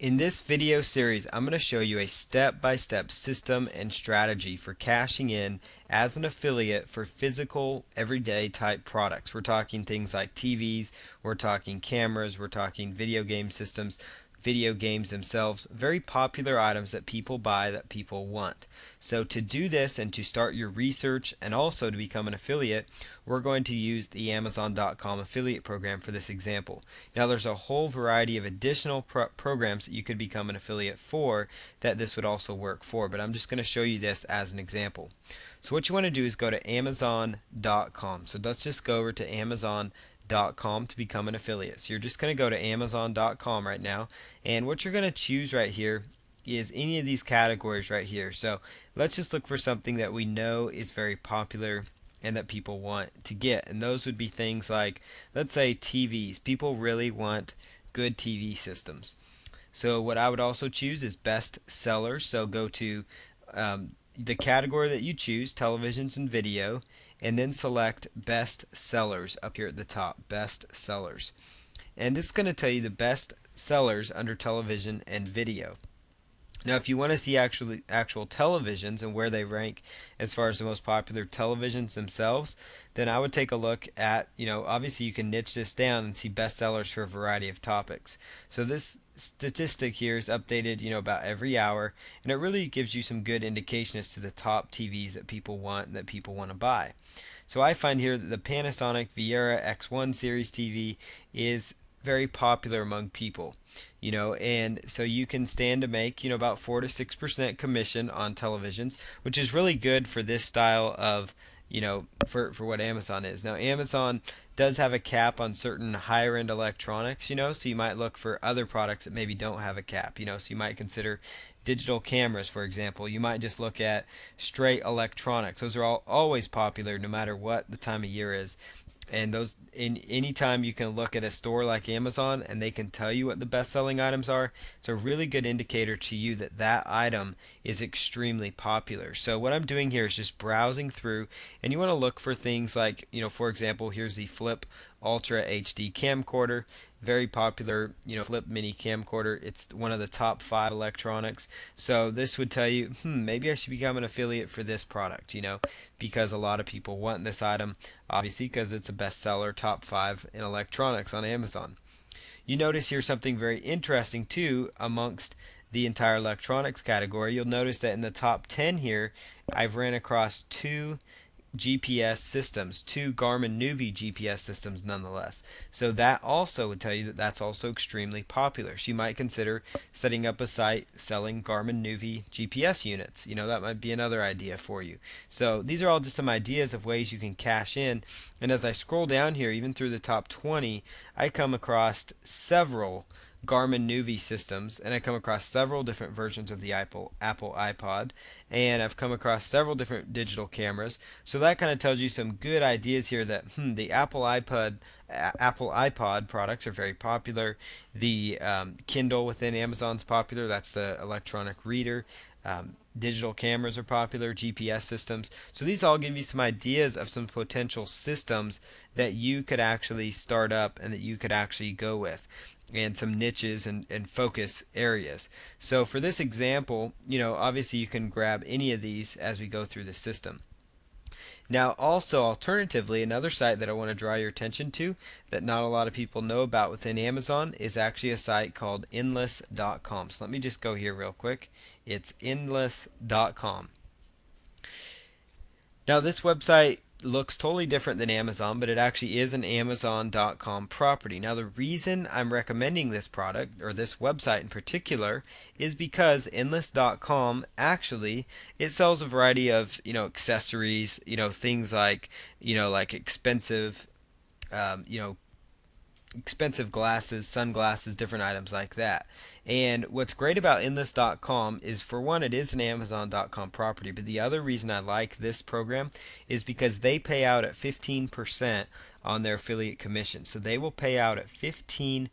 In this video series, I'm going to show you a step-by-step system and strategy for cashing in as an affiliate for physical, everyday type products. We're talking things like TVs, we're talking cameras, we're talking video game systems, video games themselves, very popular items that people buy, that people want. So to do this and to start your research and also to become an affiliate, we're going to use the Amazon.com affiliate program for this example. Now there's a whole variety of additional programs that you could become an affiliate for that this would also work for, but I'm just going to show you this as an example. So what you want to do is go to Amazon.com. So let's just go over to Amazon.com to become an affiliate. So you're just going to go to Amazon.com right now, and what you're going to choose right here is any of these categories right here. So let's just look for something that we know is very popular and that people want to get, and those would be things like, let's say, TVs. People really want good TV systems. So what I would also choose is best sellers. So go to the category that you choose, televisions and video, and then select best sellers up here at the top, best sellers. And this is going to tell you the best sellers under television and video. Now, if you want to see actual televisions and where they rank as far as the most popular televisions themselves, then I would take a look at, obviously you can niche this down and see bestsellers for a variety of topics. So this statistic here is updated, about every hour, and it really gives you some good indication as to the top TVs that people want and that people want to buy. So I find here that the Panasonic Viera X1 series TV is very popular among people, and so you can stand to make, about 4 to 6% commission on televisions, which is really good for this style of, for what Amazon is. Now, Amazon does have a cap on certain higher end electronics, so you might look for other products that maybe don't have a cap, so you might consider digital cameras, for example. You might just look at straight electronics. Those are always popular no matter what the time of year is. And those, in any time you can look at a store like Amazon and they can tell you what the best selling items are, it's a really good indicator to you that that item is extremely popular. So what I'm doing here is just browsing through, and you want to look for things like, for example, here's the Flip Ultra HD camcorder, very popular, Flip mini camcorder. It's one of the top 5 electronics. So this would tell you, maybe I should become an affiliate for this product, because a lot of people want this item, obviously because it's a bestseller, top 5 in electronics on Amazon. You notice here something very interesting too amongst the entire electronics category. You'll notice that in the top 10 here, I've ran across 2 GPS systems, 2 Garmin Nuvi GPS systems nonetheless. So that also would tell you that that's also extremely popular. So you might consider setting up a site selling Garmin Nuvi GPS units. That might be another idea for you. So these are all just some ideas of ways you can cash in. And as I scroll down here, even through the top 20, I come across several Garmin Nuvi systems, and I come across several different versions of the Apple iPod, and I've come across several different digital cameras. So that kind of tells you some good ideas here that the Apple iPod products are very popular. The Kindle within Amazon's popular. That's the electronic reader. Digital cameras are popular, GPS systems. So these all give you some ideas of some potential systems that you could actually start up and that you could actually go with, and some niches and focus areas. So for this example, obviously you can grab any of these as we go through the system. Now also, alternatively, another site that I want to draw your attention to that not a lot of people know about within Amazon is actually a site called Endless.com. So let me just go here real quick. It's Endless.com. Now this website looks totally different than Amazon, but it actually is an Amazon.com property. Now the reason I'm recommending this product, or this website in particular, is because Endless.com actually, it sells a variety of accessories, things like expensive expensive glasses, sunglasses, different items like that. And what's great about Endless.com is, for one, it is an Amazon.com property, but the other reason I like this program is because they pay out at 15% on their affiliate commission. So they will pay out at 15%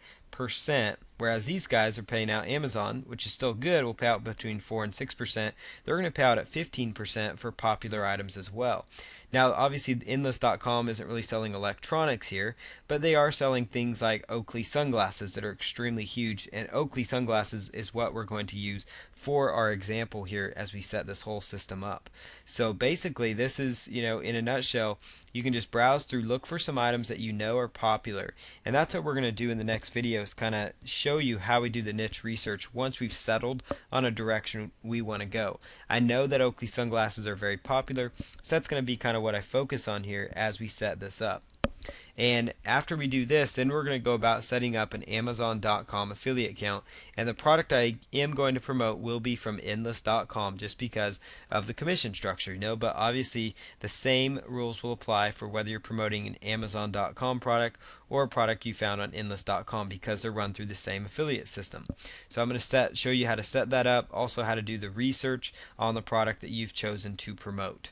Whereas these guys are paying out Amazon, which is still good, will pay out between 4 and 6%. They're going to pay out at 15% for popular items as well. Now, obviously, Endless.com isn't really selling electronics here, but they are selling things like Oakley sunglasses that are extremely huge. And Oakley sunglasses is what we're going to use for our example here as we set this whole system up. So basically, this is, in a nutshell, you can just browse through, look for some items that you know are popular. And that's what we're going to do in the next video, is kind of show you how we do the niche research once we've settled on a direction we want to go. I know that Oakley sunglasses are very popular, so that's going to be kind of what I focus on here as we set this up. And after we do this, then we're going to go about setting up an Amazon.com affiliate account. And the product I am going to promote will be from Endless.com just because of the commission structure, But obviously the same rules will apply for whether you're promoting an Amazon.com product or a product you found on Endless.com, because they're run through the same affiliate system. So I'm going to show you how to set that up, also how to do the research on the product that you've chosen to promote.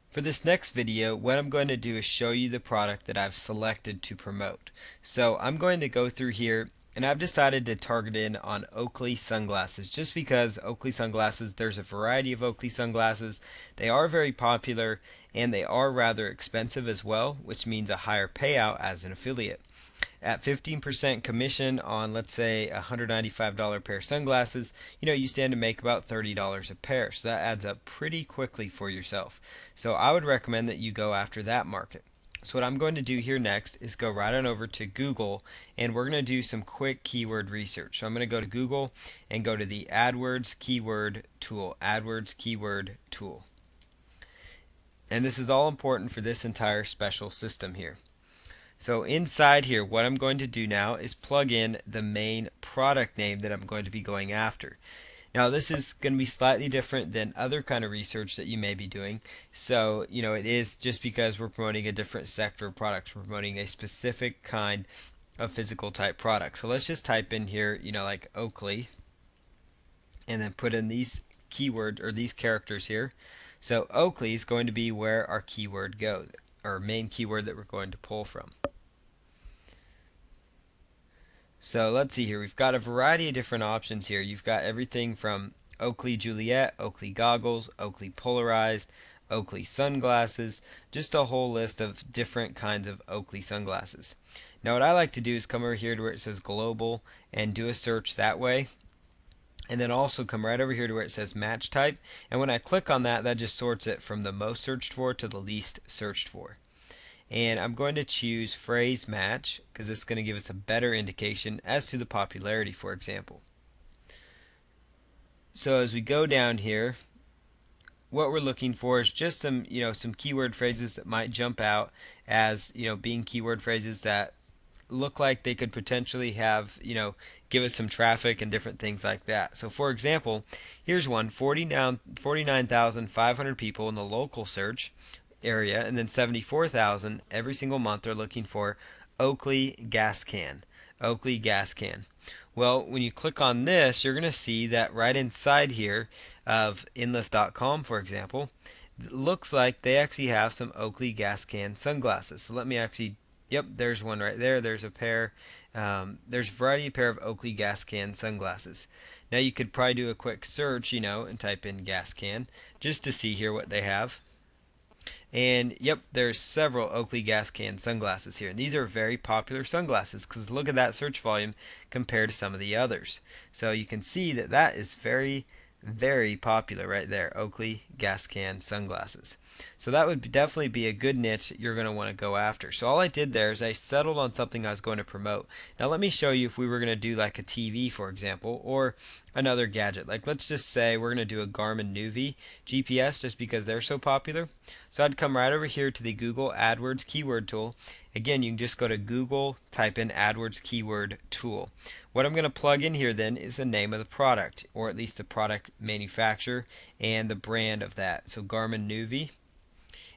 For this next video, what I'm going to do is show you the product that I've selected to promote. So I'm going to go through here, and I've decided to target in on Oakley sunglasses just because Oakley sunglasses, there's a variety of Oakley sunglasses. They are very popular and they are rather expensive as well, which means a higher payout as an affiliate. At 15% commission on, let's say, a $195 pair of sunglasses, you stand to make about $30 a pair. So that adds up pretty quickly for yourself. So I would recommend that you go after that market. So what I'm going to do here next is go right on over to Google, and we're going to do some quick keyword research. So I'm going to go to Google and go to the AdWords keyword tool. AdWords keyword tool. And this is all important for this entire special system here. So inside here, what I'm going to do now is plug in the main product name that I'm going to be going after. Now this is going to be slightly different than other kind of research that you may be doing. So, it is just because we're promoting a different sector of products. We're promoting a specific kind of physical type product. So let's just type in here, like Oakley, and then put in these keywords or these characters here. So Oakley is going to be where our keyword goes, our main keyword that we're going to pull from. So let's see here. We've got a variety of different options here. You've got everything from Oakley Juliet, Oakley goggles, Oakley polarized, Oakley sunglasses, just a whole list of different kinds of Oakley sunglasses. Now what I like to do is come over here to where it says global and do a search that way. And then also come right over here to where it says match type. And when I click on that, that just sorts it from the most searched for to the least searched for. And I'm going to choose phrase match because this is going to give us a better indication as to the popularity, for example. So as we go down here, what we're looking for is just some keyword phrases that might jump out as being keyword phrases that look like they could potentially have give us some traffic and different things like that. So for example, here's one: 49,500 people in the local search area, and then 74,000 every single month are looking for Oakley gas can. Oakley gas can. Well, when you click on this, you're going to see that right inside here of Endless.com, for example, it looks like they actually have some Oakley gas can sunglasses. So let me actually, yep, there's one right there. There's a pair. There's a variety of pair of Oakley gas can sunglasses. Now you could probably do a quick search, and type in gas can just to see here what they have. And yep, there's several Oakley gas can sunglasses here. And these are very popular sunglasses because look at that search volume compared to some of the others. So you can see that that is very, very popular right there. Oakley gas can sunglasses. So that would definitely be a good niche that you're going to want to go after. So all I did there is I settled on something I was going to promote. Now let me show you if we were going to do like a TV, for example, or another gadget. Like let's just say we're going to do a Garmin Nuvi GPS just because they're so popular. So I'd come right over here to the Google AdWords keyword tool. Again, you can just go to Google, type in AdWords keyword tool. What I'm going to plug in here then is the name of the product, or at least the product manufacturer and the brand of that. So Garmin Nuvi.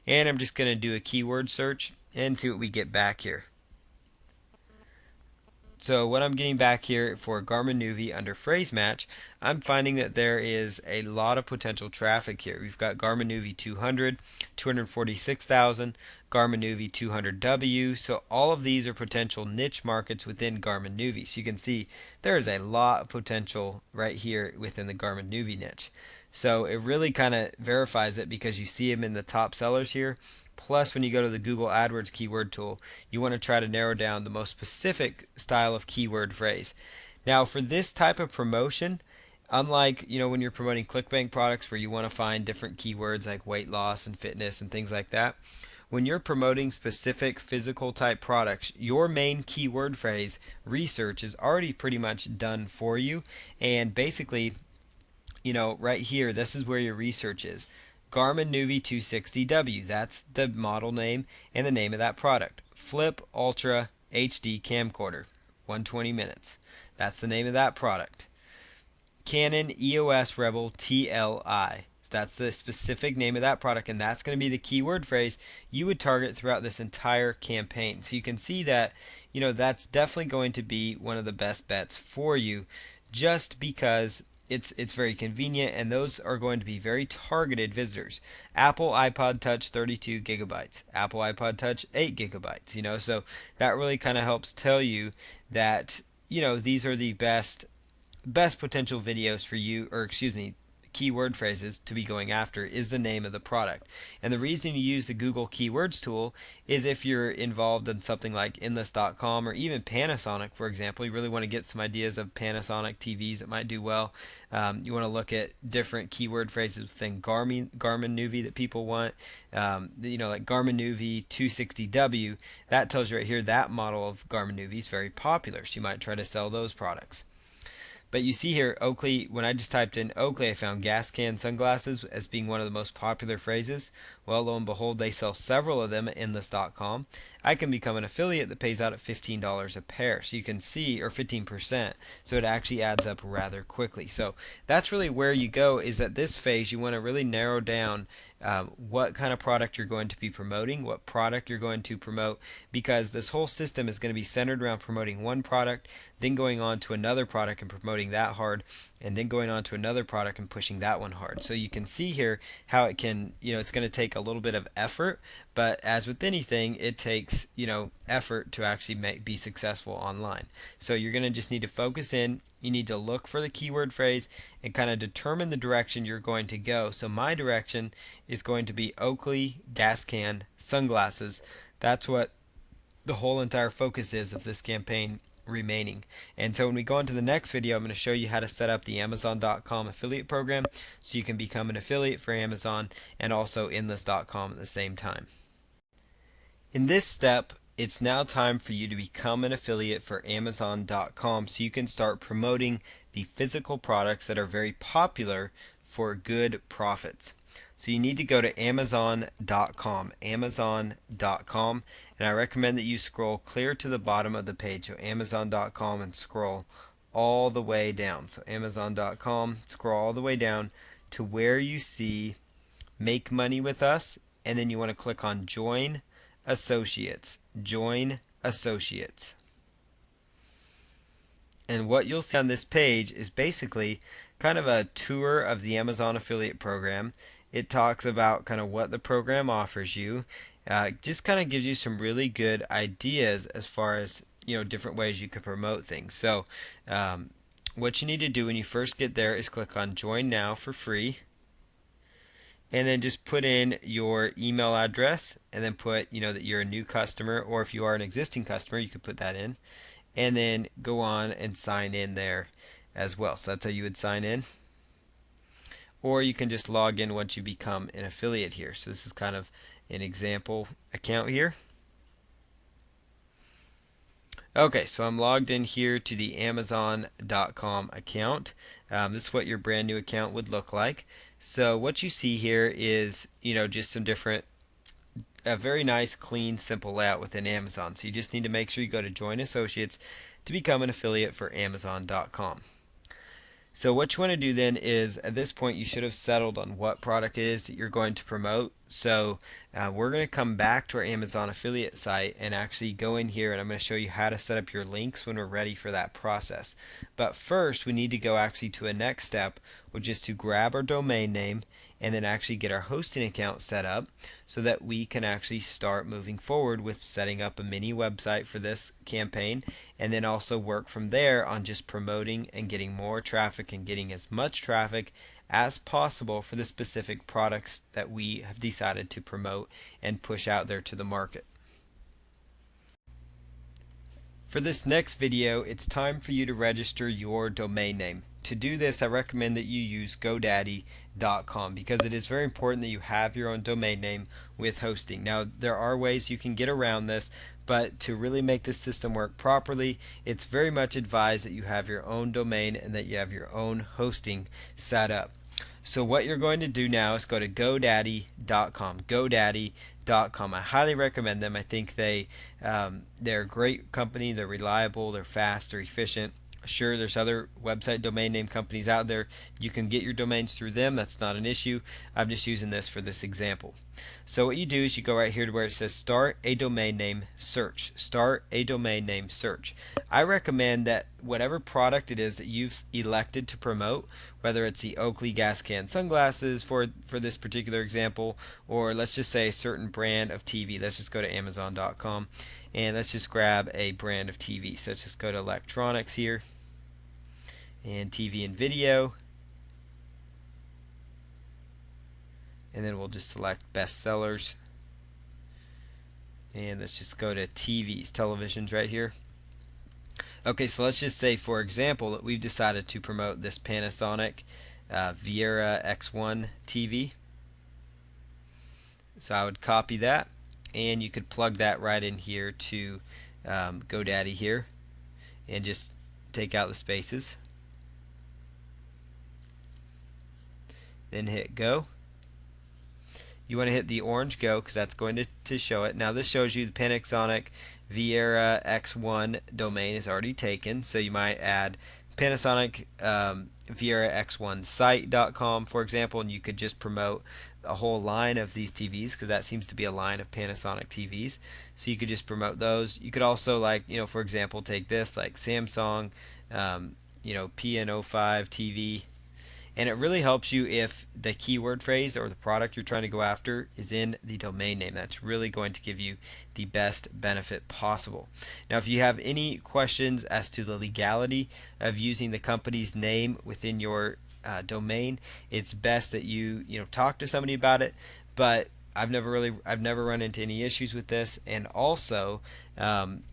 And I'm just going to do a keyword search and see what we get back here. So what I'm getting back here for Garmin Nuvi under phrase match, I'm finding that there is a lot of potential traffic here. We've got Garmin Nuvi 200, 246,000, Garmin Nuvi 200W. So all of these are potential niche markets within Garmin Nuvi. So you can see there is a lot of potential right here within the Garmin Nuvi niche. So it really kind of verifies it because you see them in the top sellers here. Plus, when you go to the Google AdWords keyword tool, you want to try to narrow down the most specific style of keyword phrase. Now, for this type of promotion, unlike when you're promoting ClickBank products where you want to find different keywords like weight loss and fitness and things like that, when you're promoting specific physical type products, your main keyword phrase research is already pretty much done for you. And basically, right here, this is where your research is. Garmin Nuvi 260W, that's the model name and the name of that product. Flip Ultra HD camcorder, 120 minutes. That's the name of that product. Canon EOS Rebel TLI. That's the specific name of that product, and that's going to be the keyword phrase you would target throughout this entire campaign. So you can see that, that's definitely going to be one of the best bets for you, just because it's very convenient, and those are going to be very targeted visitors. Apple iPod Touch 32 gigabytes, Apple iPod Touch 8 gigabytes. So that really kind of helps tell you that these are the best potential videos for you, or excuse me, keyword phrases to be going after is the name of the product. And the reason you use the Google Keywords tool is if you're involved in something like Enlist.com or even Panasonic, for example. You really want to get some ideas of Panasonic TVs that might do well. You want to look at different keyword phrases within Garmin Nuvi that people want. Like Garmin Nuvi 260W, that tells you right here that model of Garmin Nuvi is very popular, so you might try to sell those products. But you see here, Oakley, when I just typed in Oakley, I found gas can sunglasses as being one of the most popular phrases. Well, lo and behold, they sell several of them at Enlist.com. I can become an affiliate that pays out at $15 a pair. So you can see, or 15%. So it actually adds up rather quickly. So that's really where you go, is at this phase, you want to really narrow down what kind of product you're going to be promoting, what product you're going to promote, because this whole system is going to be centered around promoting one product, then going on to another product and promoting that hard, and then going on to another product and pushing that one hard. So you can see here how it can, it's going to take a little bit of effort, but as with anything, it takes, effort to actually be successful online. So you're going to just need to focus in. You need to look for the keyword phrase and kind of determine the direction you're going to go. So my direction is going to be Oakley gas can sunglasses. That's what the whole entire focus is of this campaign remaining. And so when we go on to the next video, I'm going to show you how to set up the Amazon.com affiliate program so you can become an affiliate for Amazon and also Enlist.com at the same time. In this step, it's now time for you to become an affiliate for Amazon.com so you can start promoting the physical products that are very popular for good profits. So you need to go to Amazon.com, Amazon.com, and I recommend that you scroll clear to the bottom of the page, so Amazon.com, and scroll all the way down. So Amazon.com, scroll all the way down to where you see Make Money with Us, and then you want to click on Join Associates. Join Associates. And what you'll see on this page is basically kind of a tour of the Amazon affiliate program. It talks about kind of what the program offers you. Just kind of gives you some really good ideas as far as different ways you could promote things. So what you need to do when you first get there is click on Join Now for free. And then just put in your email address, and then put that you're a new customer, or if you are an existing customer, you could put that in, and then go on and sign in there as well. So that's how you would sign in. Or you can just log in once you become an affiliate here. So this is kind of an example account here. Okay, so I'm logged in here to the Amazon.com account. This is what your brand new account would look like. So what you see here is, just some different, a very nice, clean, simple layout within Amazon. So you just need to make sure you go to Join Associates to become an affiliate for Amazon.com. So what you want to do then is, at this point, you should have settled on what product it is that you're going to promote. So we're going to come back to our Amazon affiliate site and actually go in here, and I'm going to show you how to set up your links when we're ready for that process. But first we need to go actually to a next step, which is to grab our domain name and then actually get our hosting account set up so that we can actually start moving forward with setting up a mini website for this campaign, and then also work from there on just promoting and getting more traffic and getting as much traffic as possible for the specific products that we have decided to promote and push out there to the market. For this next video, it's time for you to register your domain name. To do this, I recommend that you use GoDaddy.com because it is very important that you have your own domain name with hosting. Now, there are ways you can get around this, but to really make this system work properly, it's very much advised that you have your own domain and that you have your own hosting set up. So what you're going to do now is go to GoDaddy.com. GoDaddy.com. I highly recommend them. I think they're a great company. They're reliable. They're fast. They're efficient. Sure, there's other website domain name companies out there. You can get your domains through them. That's not an issue. I'm just using this for this example. So what you do is you go right here to where it says start a domain name search. Start a domain name search. I recommend that whatever product it is that you've elected to promote, whether it's the Oakley gas can sunglasses for this particular example, or let's just say a certain brand of TV. Let's just go to Amazon.com and let's just grab a brand of TV. So let's just go to electronics here and TV and video, and then we'll just select best sellers, and let's just go to TVs, televisions right here. Okay, so let's just say for example that we've decided to promote this Panasonic Viera X1 TV. So I would copy that, and you could plug that right in here to GoDaddy here and just take out the spaces, then hit go. You want to hit the orange go because that's going to show it. Now this shows you the Panasonic Viera X1 domain is already taken, so you might add Panasonic Viera X1 site.com, for example, and you could just promote a whole line of these TVs because that seems to be a line of Panasonic TVs. So you could just promote those. You could also, like, for example, take this like Samsung, PN05 TV. And it really helps you if the keyword phrase or the product you're trying to go after is in the domain name. That's really going to give you the best benefit possible. Now, if you have any questions as to the legality of using the company's name within your domain, it's best that you talk to somebody about it. But I've never run into any issues with this, and also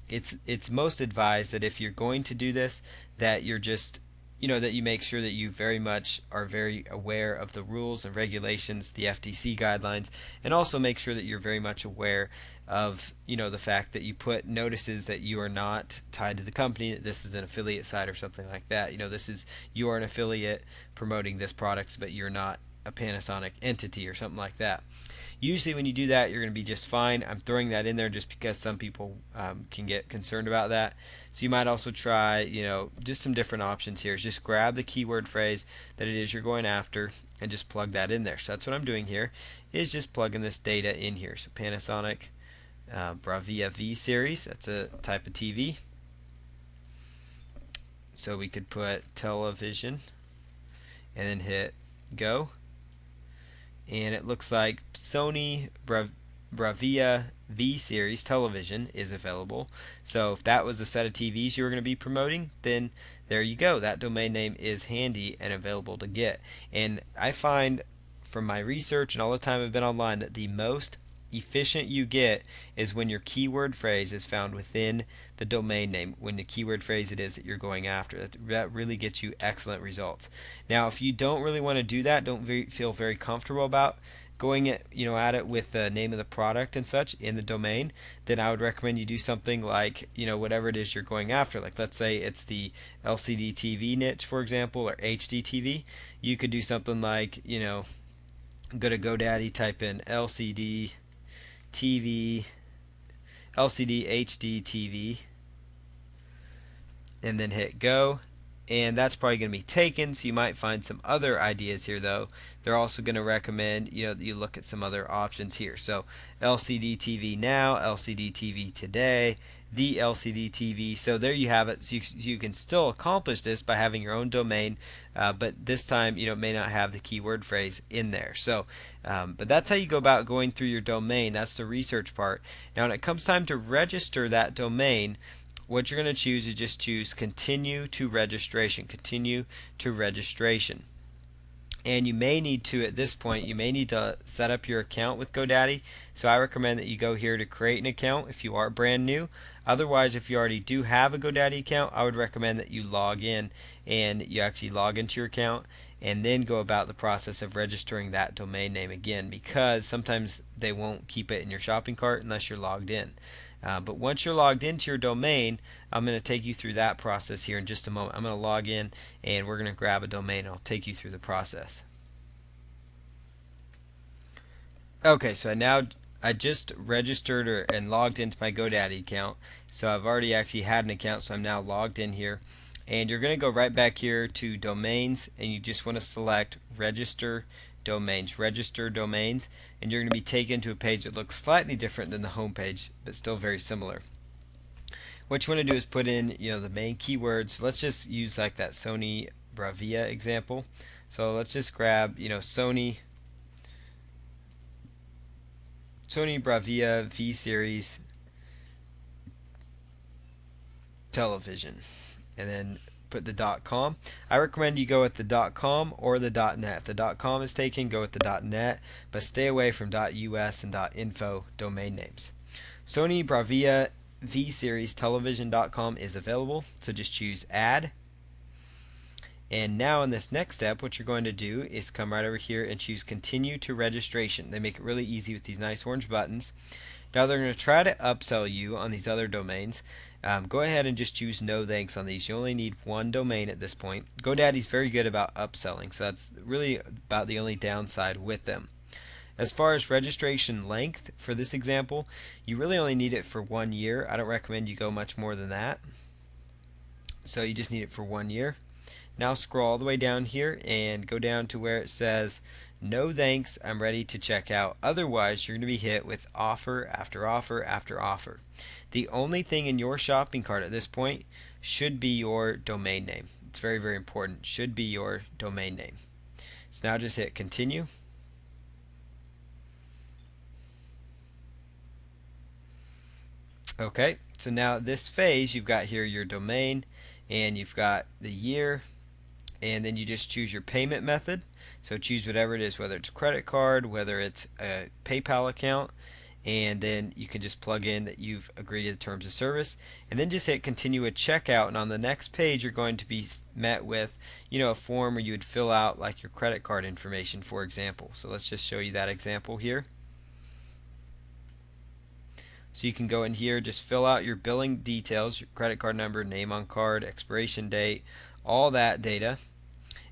it's most advised that if you're going to do this, that you're just that you make sure that you very much are very aware of the rules and regulations, the FTC guidelines, and also make sure that you're very much aware of the fact that you put notices that you are not tied to the company, that this is an affiliate site or something like that. You are an affiliate promoting this product, but you're not a Panasonic entity or something like that. Usually when you do that, you're going to be just fine. I'm throwing that in there just because some people can get concerned about that. So you might also try, just some different options here. Just grab the keyword phrase that it is you're going after and just plug that in there. So that's what I'm doing here, is just plugging this data in here. So Panasonic Bravia V series, that's a type of TV. So we could put television and then hit go. And it looks like Sony Bravia V series television is available. So if that was a set of TVs you were going to be promoting, then there you go. That domain name is handy and available to get. And I find from my research and all the time I've been online that the most efficient you get is when your keyword phrase is found within the domain name, when the keyword phrase it is that you're going after. That really gets you excellent results. Now, if you don't really want to do that, don't feel very comfortable about going at it with the name of the product and such in the domain, then I would recommend you do something like whatever it is you're going after. Like, let's say it's the LCD TV niche, for example, or HD TV. You could do something like go to GoDaddy, type in LCD TV, LCD HD TV, and then hit go. and that's probably going to be taken, so you might find some other ideas here though. They're also going to recommend that you look at some other options here. So LCD TV now, LCD TV today, the LCD TV. So there you have it. So you can still accomplish this by having your own domain, but this time it may not have the keyword phrase in there. So but that's how you go about going through your domain. That's the research part. Now when it comes time to register that domain, what you're going to choose is just choose continue to registration. Continue to registration. And you may need to, at this point, you may need to set up your account with GoDaddy. So I recommend that you go here to create an account if you are brand new. Otherwise, if you already do have a GoDaddy account, I would recommend that you log in and you actually log into your account and then go about the process of registering that domain name again, because sometimes they won't keep it in your shopping cart unless you're logged in. But once you're logged into your domain, I'm going to take you through that process here in just a moment. I'm going to log in and we're going to grab a domain and I'll take you through the process. Okay, so I just registered and logged into my GoDaddy account. So I've already actually had an account, so I'm now logged in here. And you're going to go right back here to domains, and you just want to select register domains, and you're going to be taken to a page that looks slightly different than the home page, but still very similar. What you want to do is put in the main keywords. Let's just use like that Sony Bravia example. So let's just grab Sony Bravia V series television, and then put the .com. I recommend you go with the .com or the .net. If the .com is taken, go with the .net, but stay away from .us and .info domain names. Sony Bravia V series television.com is available, so just choose add. And now in this next step, what you're going to do is come right over here and choose continue to registration. They make it really easy with these nice orange buttons. Now they're going to try to upsell you on these other domains. Go ahead and just choose no thanks on these. You only need one domain at this point. GoDaddy's very good about upselling, so that's really about the only downside with them. As far as registration length for this example, you really only need it for 1 year. I don't recommend you go much more than that. So you just need it for 1 year. Now scroll all the way down here and go down to where it says no thanks, I'm ready to check out. Otherwise, you're going to be hit with offer after offer after offer. The only thing in your shopping cart at this point should be your domain name. It's very, very important. Should be your domain name. So now just hit continue. Okay, so now at this phase, you've got here your domain and you've got the year, and then you just choose your payment method. So choose whatever it is, whether it's credit card, whether it's a PayPal account, and then you can just plug in that you've agreed to the terms of service, and then just hit continue with checkout. And on the next page, you're going to be met with a form where you would fill out like your credit card information, for example. So let's just show you that example here. So you can go in here, just fill out your billing details, your credit card number, name on card, expiration date, all that data,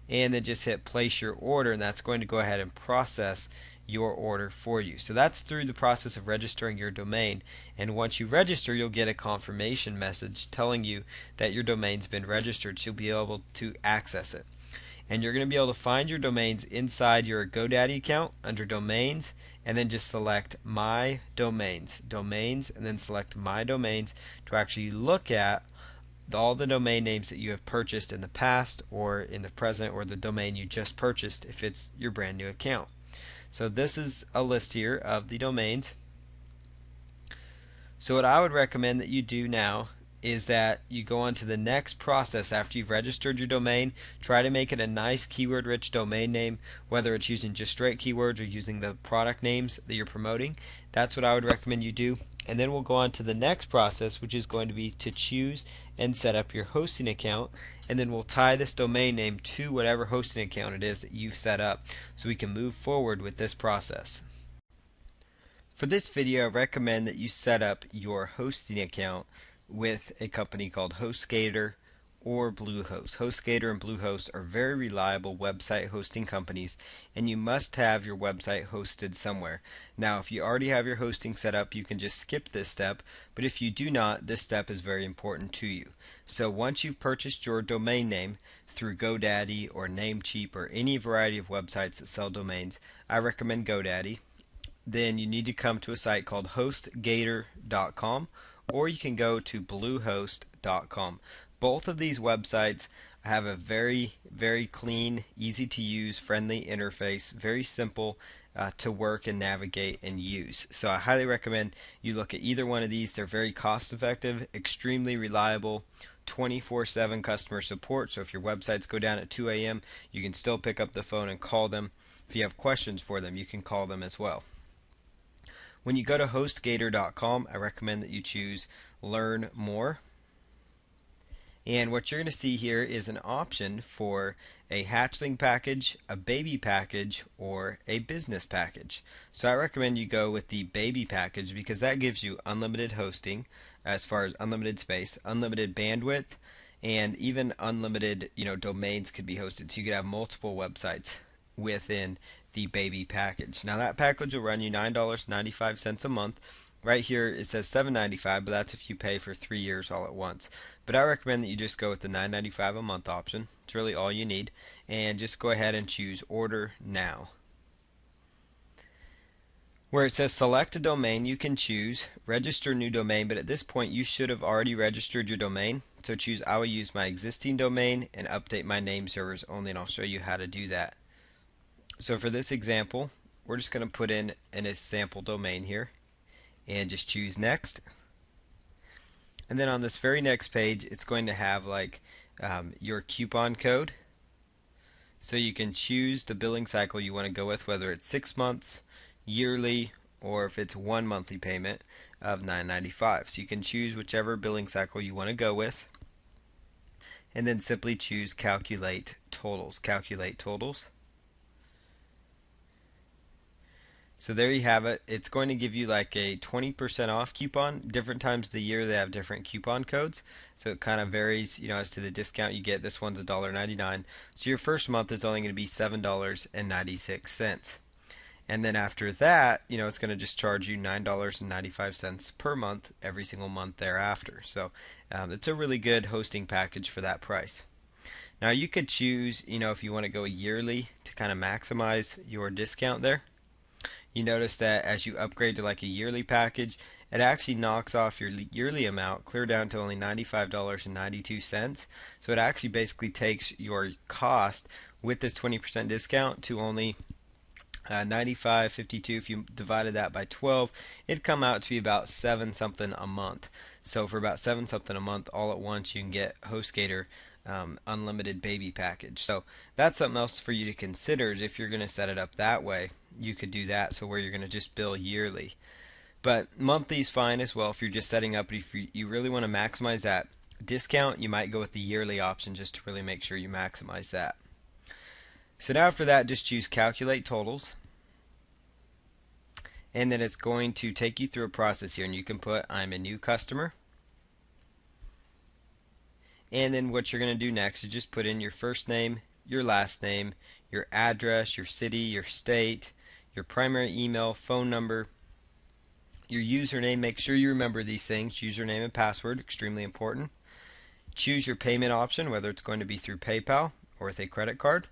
and then just hit place your order, and that's going to go ahead and process your order for you. So that's through the process of registering your domain, and once you register, you'll get a confirmation message telling you that your domain's been registered, so you'll be able to access it. And you're going to be able to find your domains inside your GoDaddy account under domains, and then just select my domains, and then select my domains to actually look at all the domain names that you have purchased in the past or in the present, or the domain you just purchased if it's your brand new account. So this is a list here of the domains. So what I would recommend that you do now is that you go on to the next process after you've registered your domain. Try to make it a nice keyword rich domain name, whether it's using just straight keywords or using the product names that you're promoting. That's what I would recommend you do. And then we'll go on to the next process, which is going to be to choose and set up your hosting account, and then we'll tie this domain name to whatever hosting account it is that you've set up, so we can move forward with this process. For this video, I recommend that you set up your hosting account with a company called HostGator or Bluehost. HostGator and Bluehost are very reliable website hosting companies, and you must have your website hosted somewhere. Now, if you already have your hosting set up, you can just skip this step, but if you do not, this step is very important to you. So once you've purchased your domain name through GoDaddy or Namecheap or any variety of websites that sell domains, I recommend GoDaddy. Then you need to come to a site called HostGator.com, or you can go to Bluehost.com. Both of these websites have a very clean, easy to use, friendly interface, very simple to work and navigate and use. So I highly recommend you look at either one of these. They're very cost effective, extremely reliable, 24/7 customer support. So if your websites go down at 2 a.m., you can still pick up the phone and call them. If you have questions for them, you can call them as well. When you go to HostGator.com, I recommend that you choose Learn More. And what you're going to see here is an option for a hatchling package, a baby package, or a business package. So I recommend you go with the baby package because that gives you unlimited hosting as far as unlimited space, unlimited bandwidth, and even unlimited, domains could be hosted. So you could have multiple websites within the baby package. Now that package will run you $9.95 a month. Right here it says $7.95, but that's if you pay for 3 years all at once. But I recommend that you just go with the $9.95 a month option. It's really all you need. And just go ahead and choose Order Now. Where it says select a domain, you can choose register new domain, but at this point you should have already registered your domain. So choose I will use my existing domain and update my name servers only, and I'll show you how to do that. So for this example, we're just going to put in a sample domain here and just choose next. And then on this very next page, it's going to have your coupon code. So you can choose the billing cycle you want to go with, whether it's 6 months, yearly, or if it's one monthly payment of $9.95. So you can choose whichever billing cycle you want to go with. And then simply choose Calculate Totals. Calculate Totals. So there you have it. It's going to give you like a 20% off coupon. Different times of the year they have different coupon codes. So it kind of varies, as to the discount you get. This one's $1.99. So your first month is only going to be $7.96. And then after that, it's going to just charge you $9.95 per month every single month thereafter. So it's a really good hosting package for that price. Now you could choose, if you want to go yearly to kind of maximize your discount there. You notice that as you upgrade to like a yearly package, it actually knocks off your yearly amount clear down to only $95.92. So it actually basically takes your cost with this 20% discount to only $95.52. If you divided that by 12, it'd come out to be about 7 something a month. So for about 7 something a month all at once, you can get HostGator unlimited baby package. So that's something else for you to consider, is if you're going to set it up that way, you could do that, so where you're going to just bill yearly. But monthly is fine as well if you're just setting up. But if you really want to maximize that discount, you might go with the yearly option just to really make sure you maximize that. So now after that, just choose Calculate Totals. And then it's going to take you through a process here, and you can put I'm a new customer. And then what you're going to do next is just put in your first name, your last name, your address, your city, your state, your primary email, phone number, your username. Make sure you remember these things, username and password, extremely important. Choose your payment option, whether it's going to be through PayPal or with a credit card.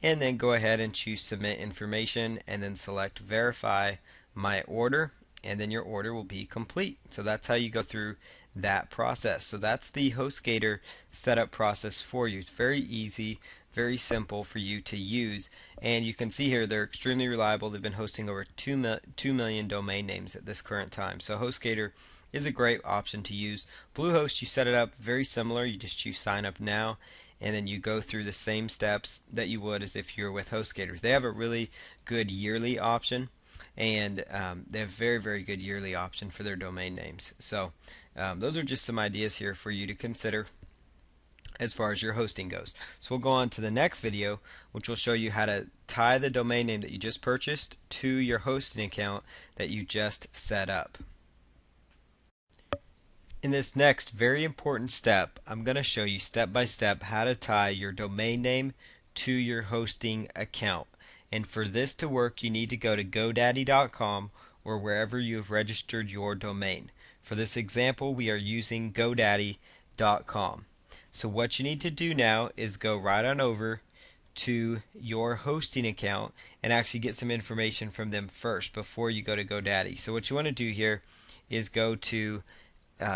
And then go ahead and choose Submit Information, and then select Verify My Order, and then your order will be complete. So that's how you go through that process. So that's the HostGator setup process for you. It's very easy, very simple for you to use, and you can see here they're extremely reliable. They've been hosting over 2 million domain names at this current time. So HostGator is a great option to use. Bluehost, you set it up very similar. You just choose Sign Up Now, and then you go through the same steps that you would as if you're with HostGator. They have a really good yearly option, and they have very good yearly option for their domain names. So those are just some ideas here for you to consider as far as your hosting goes. So we'll go on to the next video, which will show you how to tie the domain name that you just purchased to your hosting account that you just set up. In this next very important step, I'm going to show you step by step how to tie your domain name to your hosting account. And for this to work, you need to go to GoDaddy.com or wherever you have registered your domain. For this example, we are using GoDaddy.com. So what you need to do now is go right on over to your hosting account and actually get some information from them first before you go to GoDaddy. So what you want to do here is go to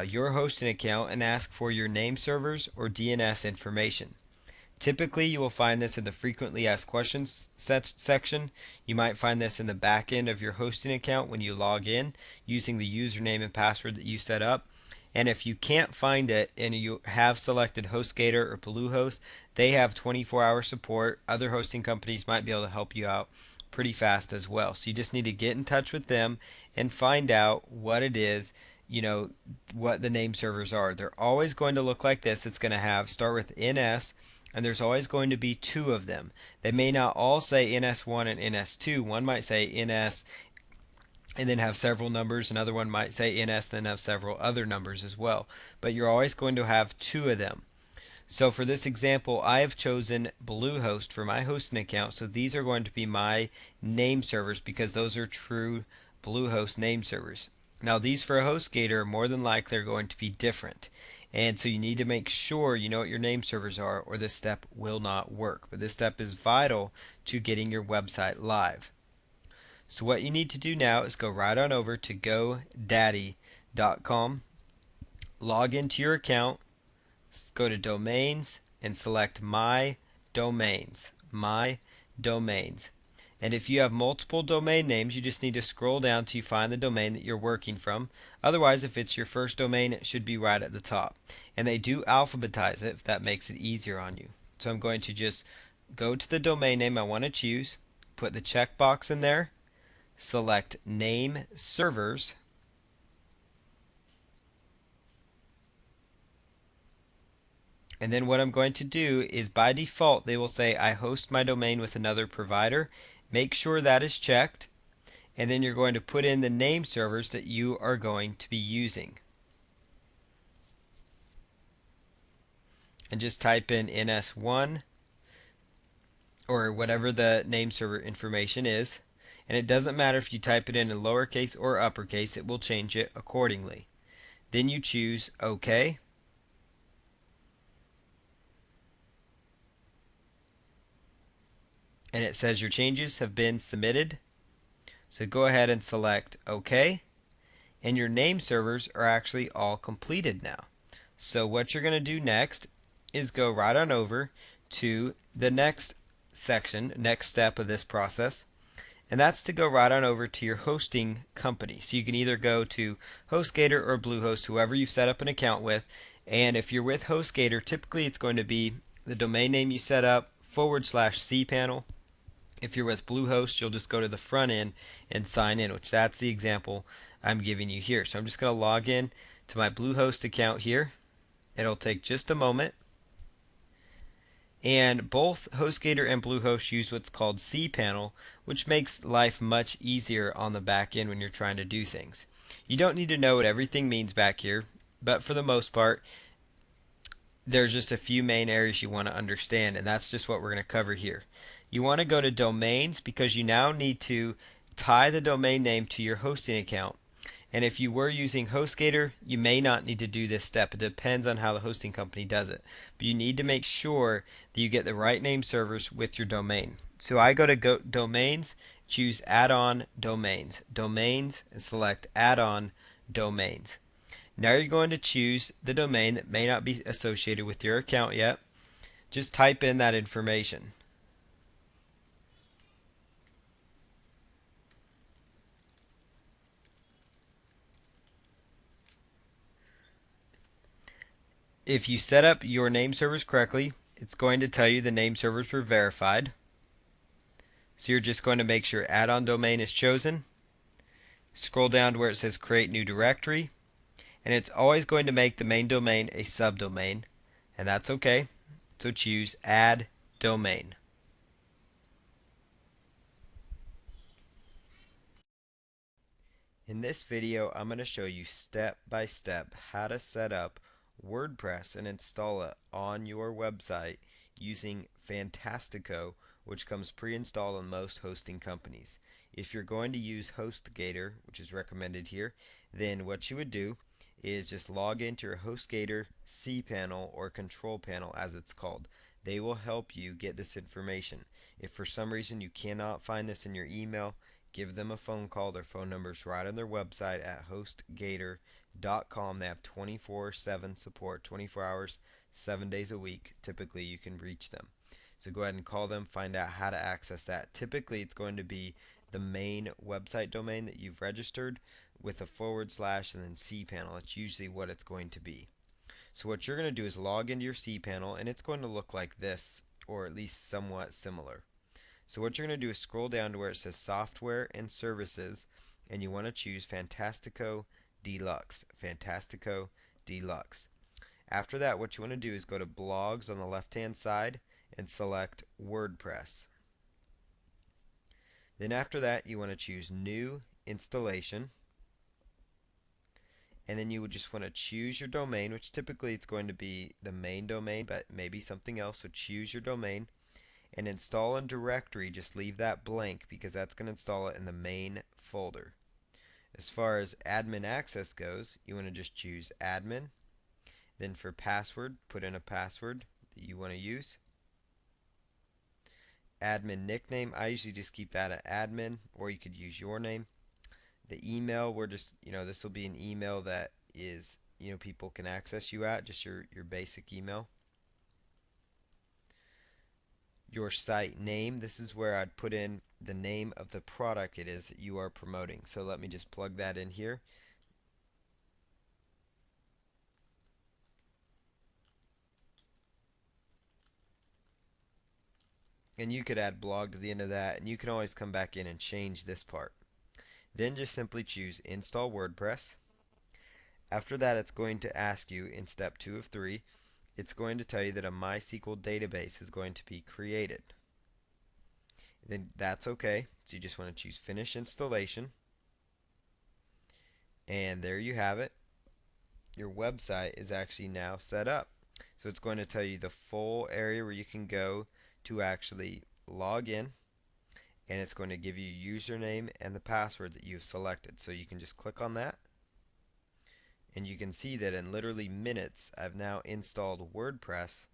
your hosting account and ask for your name servers or DNS information. Typically, you will find this in the frequently asked questions section. You might find this in the back end of your hosting account when you log in using the username and password that you set up. And if you can't find it and you have selected HostGator or Bluehost, they have 24-hour support. Other hosting companies might be able to help you out pretty fast as well. So you just need to get in touch with them and find out what it is, what the name servers are. They're always going to look like this. It's going to start with NS, and there's always going to be two of them. They may not all say NS1 and NS2. One might say NS and then have several numbers. Another one might say NS and then have several other numbers as well. But you're always going to have two of them. So for this example, I have chosen Bluehost for my hosting account. So these are going to be my name servers because those are true Bluehost name servers. Now these for HostGator are more than likely going to be different. And so you need to make sure you know what your name servers are or this step will not work. But this step is vital to getting your website live. So what you need to do now is go right on over to GoDaddy.com, log into your account, go to Domains and select My Domains. My Domains. And if you have multiple domain names, you just need to scroll down till you find the domain that you're working from. Otherwise, if it's your first domain, it should be right at the top. And they do alphabetize it if that makes it easier on you. So I'm going to just go to the domain name I want to choose, put the checkbox in there, select Name Servers, and then what I'm going to do is by default they will say I host my domain with another provider. Make sure that is checked, and then you're going to put in the name servers that you are going to be using. And just type in NS1 or whatever the name server information is. And it doesn't matter if you type it in lowercase or uppercase, it will change it accordingly. Then you choose OK. And it says your changes have been submitted. So go ahead and select OK. And your name servers are actually all completed now. So what you're going to do next is go right on over to the next section, next step of this process. And that's to go right on over to your hosting company. So you can either go to HostGator or Bluehost, whoever you've set up an account with. And if you're with HostGator, typically it's going to be the domain name you set up /cPanel. If you're with Bluehost, you'll just go to the front end and sign in, which that's the example I'm giving you here. So I'm just going to log in to my Bluehost account here. It'll take just a moment. And both HostGator and Bluehost use what's called cPanel, which makes life much easier on the back end when you're trying to do things. You don't need to know what everything means back here, but for the most part, there's just a few main areas you want to understand, and that's just what we're going to cover here. You want to go to domains because you now need to tie the domain name to your hosting account. And if you were using HostGator, you may not need to do this step. It depends on how the hosting company does it. But you need to make sure that you get the right name servers with your domain. So I go to Domains, choose Add-on Domains. Domains, and select Add-on Domains. Now you're going to choose the domain that may not be associated with your account yet. Just type in that information. If you set up your name servers correctly, it's going to tell you the name servers were verified. So you're just going to make sure add-on domain is chosen. Scroll down to where it says create new directory. And it's always going to make the main domain a subdomain. And that's okay. So choose add domain. In this video, I'm going to show you step by step how to set up WordPress and install it on your website using Fantastico, which comes pre-installed on most hosting companies. If you're going to use HostGator, which is recommended here, then what you would do is just log into your HostGator cPanel or control panel as it's called. They will help you get this information. If for some reason you cannot find this in your email, give them a phone call. Their phone number is right on their website at hostgator.com. They have 24/7 support, 24 hours, 7 days a week. Typically, you can reach them. So go ahead and call them, find out how to access that. Typically, it's going to be the main website domain that you've registered with a / and then cPanel. It's usually what it's going to be. So what you're going to do is log into your cPanel, and it's going to look like this, or at least somewhat similar. So what you're going to do is scroll down to where it says Software and Services, and you want to choose Fantastico Deluxe. Fantastico Deluxe. After that, what you want to do is go to Blogs on the left-hand side and select WordPress. Then after that, you want to choose New Installation. And then you would just want to choose your domain, which typically it's going to be the main domain, but maybe something else. So choose your domain. And install in directory, just leave that blank because that's going to install it in the main folder. As far as admin access goes, you want to just choose admin. Then for password, put in a password that you want to use. Admin nickname, I usually just keep that at admin, or you could use your name. The email, we're just, this will be an email that is, people can access you at, just your basic email. Your site name, this is where I'd put in the name of the product it is that you are promoting. So let me just plug that in here. And you could add blog to the end of that, and you can always come back in and change this part. Then just simply choose Install WordPress. After that, it's going to ask you in step 2 of 3, it's going to tell you that a MySQL database is going to be created. Then that's okay. So you just want to choose Finish Installation. And there you have it. Your website is actually now set up. So it's going to tell you the full area where you can go to actually log in. And it's going to give you your username and the password that you've selected. So you can just click on that. And you can see that in literally minutes, I've now installed WordPress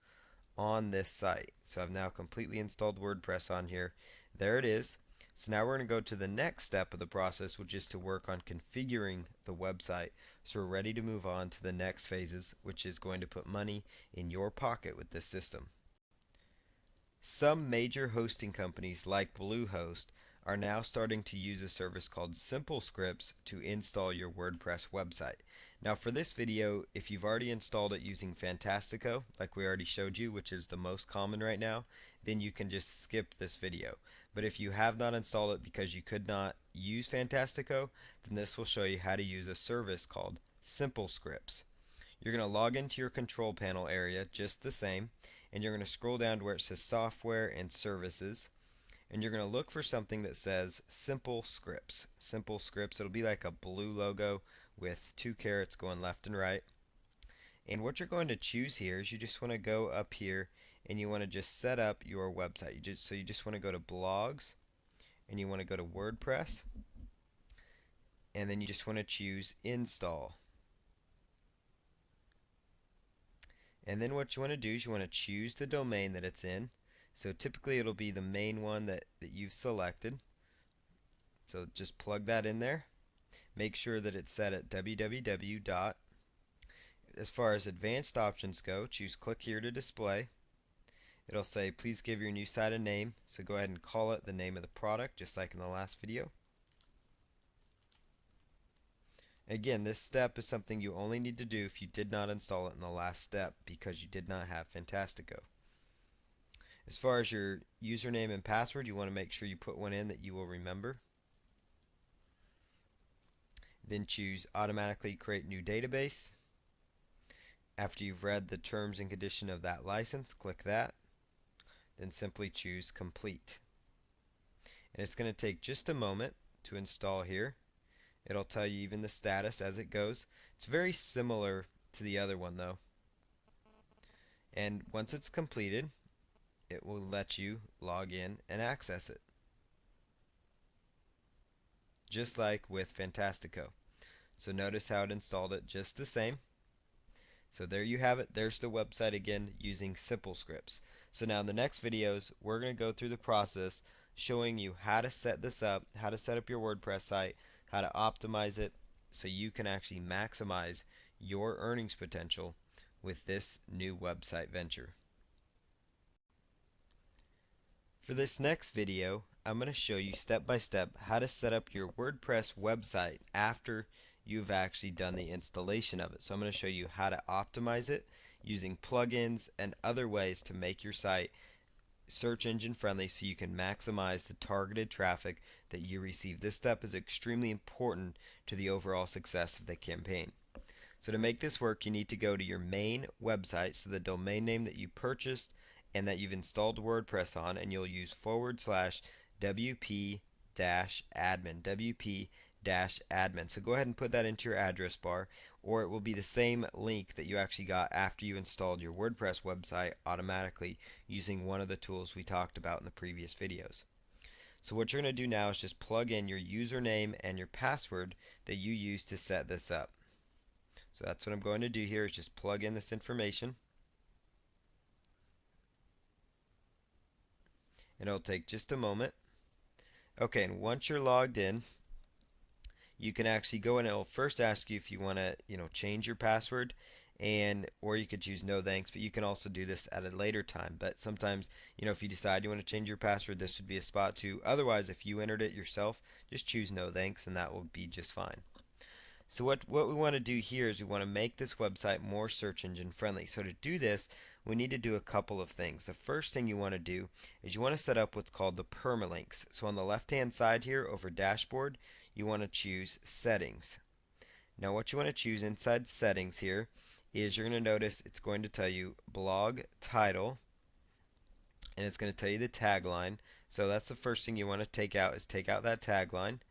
on this site. So I've now completely installed WordPress on here. There it is. So now we're going to go to the next step of the process, which is to work on configuring the website. So we're ready to move on to the next phases, which is going to put money in your pocket with this system. Some major hosting companies like Bluehost are now starting to use a service called Simple Scripts to install your WordPress website. Now for this video, if you've already installed it using Fantastico, like we already showed you, which is the most common right now, then you can just skip this video. But if you have not installed it because you could not use Fantastico, then this will show you how to use a service called Simple Scripts. You're going to log into your control panel area just the same, and you're going to scroll down to where it says Software and Services. And you're going to look for something that says Simple Scripts. Simple Scripts, it'll be like a blue logo with 2 carrots going left and right. And what you're going to choose here is you just want to go up here and you want to just set up your website. So you just want to go to Blogs and you want to go to WordPress. And then you just want to choose Install. And then what you want to do is you want to choose the domain that it's in. So typically it'll be the main one that you've selected. So just plug that in there. Make sure that it's set at www. As far as advanced options go, choose click here to display. It'll say please give your new site a name. So go ahead and call it the name of the product, just like in the last video. Again, this step is something you only need to do if you did not install it in the last step because you did not have Fantastico. As far as your username and password, you want to make sure you put one in that you will remember. Then choose Automatically Create New Database. After you've read the terms and condition of that license, click that. Then simply choose Complete. And it's going to take just a moment to install here. It'll tell you even the status as it goes. It's very similar to the other one though. And once it's completed, it will let you log in and access it, just like with Fantastico. So notice how it installed it just the same. So there you have it. There's the website again using simple scripts. So now in the next videos, we're going to go through the process showing you how to set this up, how to set up your WordPress site, how to optimize it so you can actually maximize your earnings potential with this new website venture. For this next video, I'm going to show you step by step how to set up your WordPress website after you've actually done the installation of it. So I'm going to show you how to optimize it using plugins and other ways to make your site search engine friendly so you can maximize the targeted traffic that you receive. This step is extremely important to the overall success of the campaign. So to make this work, you need to go to your main website, so the domain name that you purchased and that you've installed WordPress on, and you'll use /wp-admin, wp-admin. So go ahead and put that into your address bar, or it will be the same link that you actually got after you installed your WordPress website automatically using one of the tools we talked about in the previous videos. So what you're going to do now is just plug in your username and your password that you use to set this up. So that's what I'm going to do here, is just plug in this information. And it'll take just a moment. Okay, and once you're logged in, you can actually go and it'll first ask you if you want to, change your password, and or you could choose no thanks, but you can also do this at a later time. But sometimes, if you decide you want to change your password, this would be a spot to. Otherwise, if you entered it yourself, just choose no thanks and that will be just fine. So what we want to do here is we want to make this website more search engine friendly. So to do this, we need to do a couple of things. The first thing you want to do is you want to set up what's called the permalinks. So on the left hand side here over dashboard, you want to choose settings. Now what you want to choose inside settings here is you're going to notice it's going to tell you blog title, and it's going to tell you the tagline. So that's the first thing you want to take out, is take out that tagline.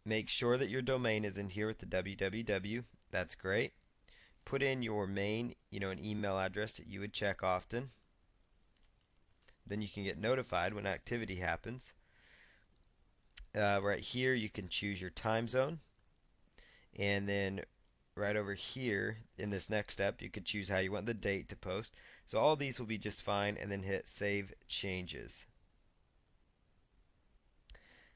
Make sure that your domain is in here with the www. That's great. Put in your main, an email address that you would check often. Then you can get notified when activity happens. Right here you can choose your time zone. And then right over here in this next step you could choose how you want the date to post. So all these will be just fine, and then hit save changes.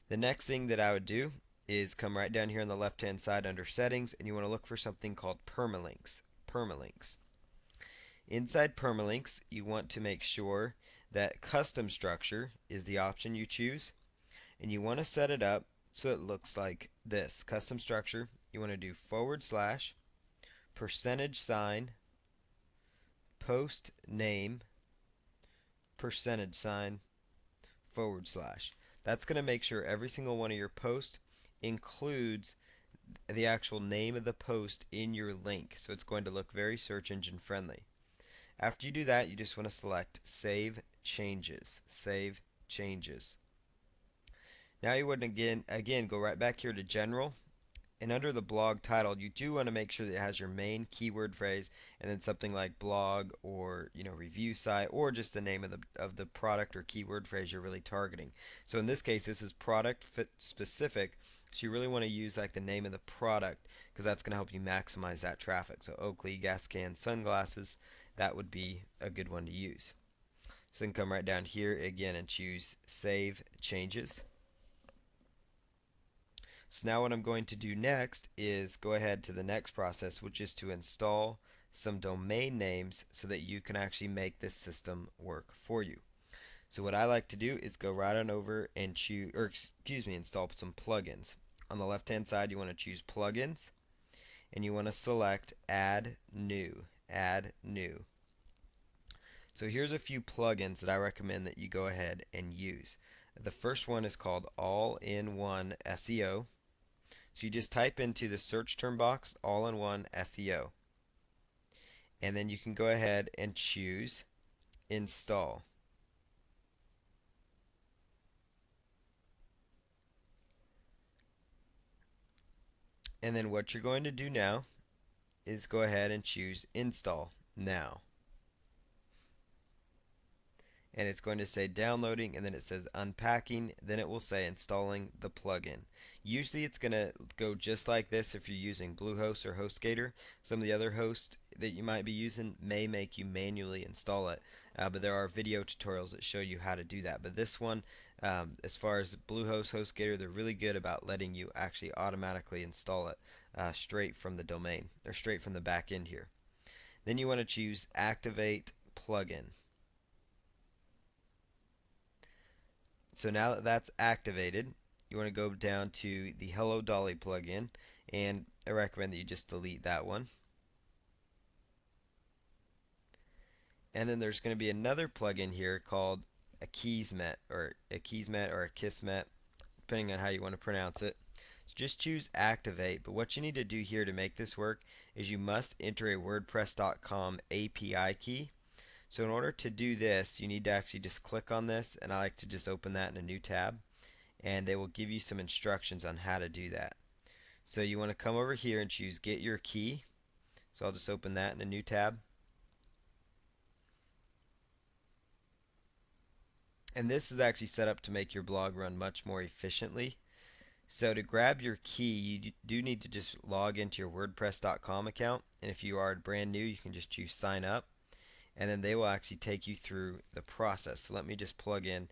The next thing that I would do is come right down here on the left hand side under settings, and you want to look for something called permalinks. Inside permalinks, you want to make sure that custom structure is the option you choose, and you want to set it up so it looks like this. Custom structure, you want to do /% post name %. That's going to make sure every single one of your posts includes the actual name of the post in your link. So it's going to look very search engine friendly. After you do that, you just want to select Save Changes. Save Changes. Now you would again go right back here to General, and under the blog title, you do want to make sure that it has your main keyword phrase, and then something like blog or review site, or just the name of the product or keyword phrase you're really targeting. So in this case, this is product fit specific, so you really want to use like the name of the product, because that's going to help you maximize that traffic. So Oakley gas can sunglasses, that would be a good one to use. So then come right down here again and choose Save Changes. So now what I'm going to do next is go ahead to the next process, which is to install some domain names so that you can actually make this system work for you. So what I like to do is go right on over and install some plugins. On the left hand side, you want to choose plugins, and you want to select add new. So here's a few plugins that I recommend that you go ahead and use. The first one is called All-in-One SEO. So you just type into the search term box All-in-One SEO, and then you can go ahead and choose Install. And then what you're going to do now is go ahead and choose Install Now. And it's going to say downloading, and then it says unpacking, then it will say installing the plugin. Usually it's going to go just like this if you're using Bluehost or HostGator. Some of the other hosts that you might be using may make you manually install it, but there are video tutorials that show you how to do that. But this one, as far as Bluehost, HostGator, they're really good about letting you actually automatically install it straight from the domain, or straight from the back end here. Then you want to choose Activate Plugin. So now that that's activated, you want to go down to the Hello Dolly plugin, and I recommend that you just delete that one. And then there's going to be another plugin here called a Kismet or a Kismet, depending on how you want to pronounce it. So just choose Activate, but what you need to do here to make this work is you must enter a WordPress.com API key. So in order to do this, you need to actually just click on this, and I like to just open that in a new tab, and they will give you some instructions on how to do that. So you want to come over here and choose Get Your Key. So I'll just open that in a new tab. And this is actually set up to make your blog run much more efficiently. So to grab your key, you do need to just log into your WordPress.com account, and if you are brand new, you can just choose Sign Up, and then they will actually take you through the process. So let me just plug in,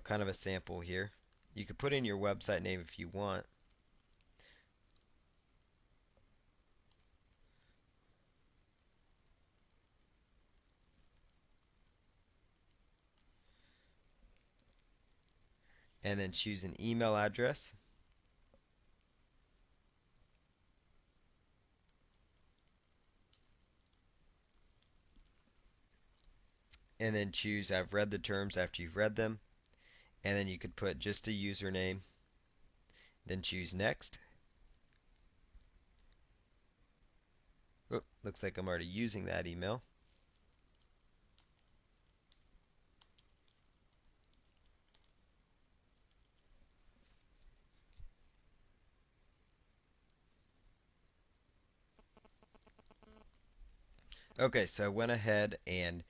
kind of a sample here. You could put in your website name if you want. And then choose an email address. And then choose I've read the terms after you've read them. And then you could put just a username. Then choose Next. Oh, looks like I'm already using that email. Okay, so I went ahead and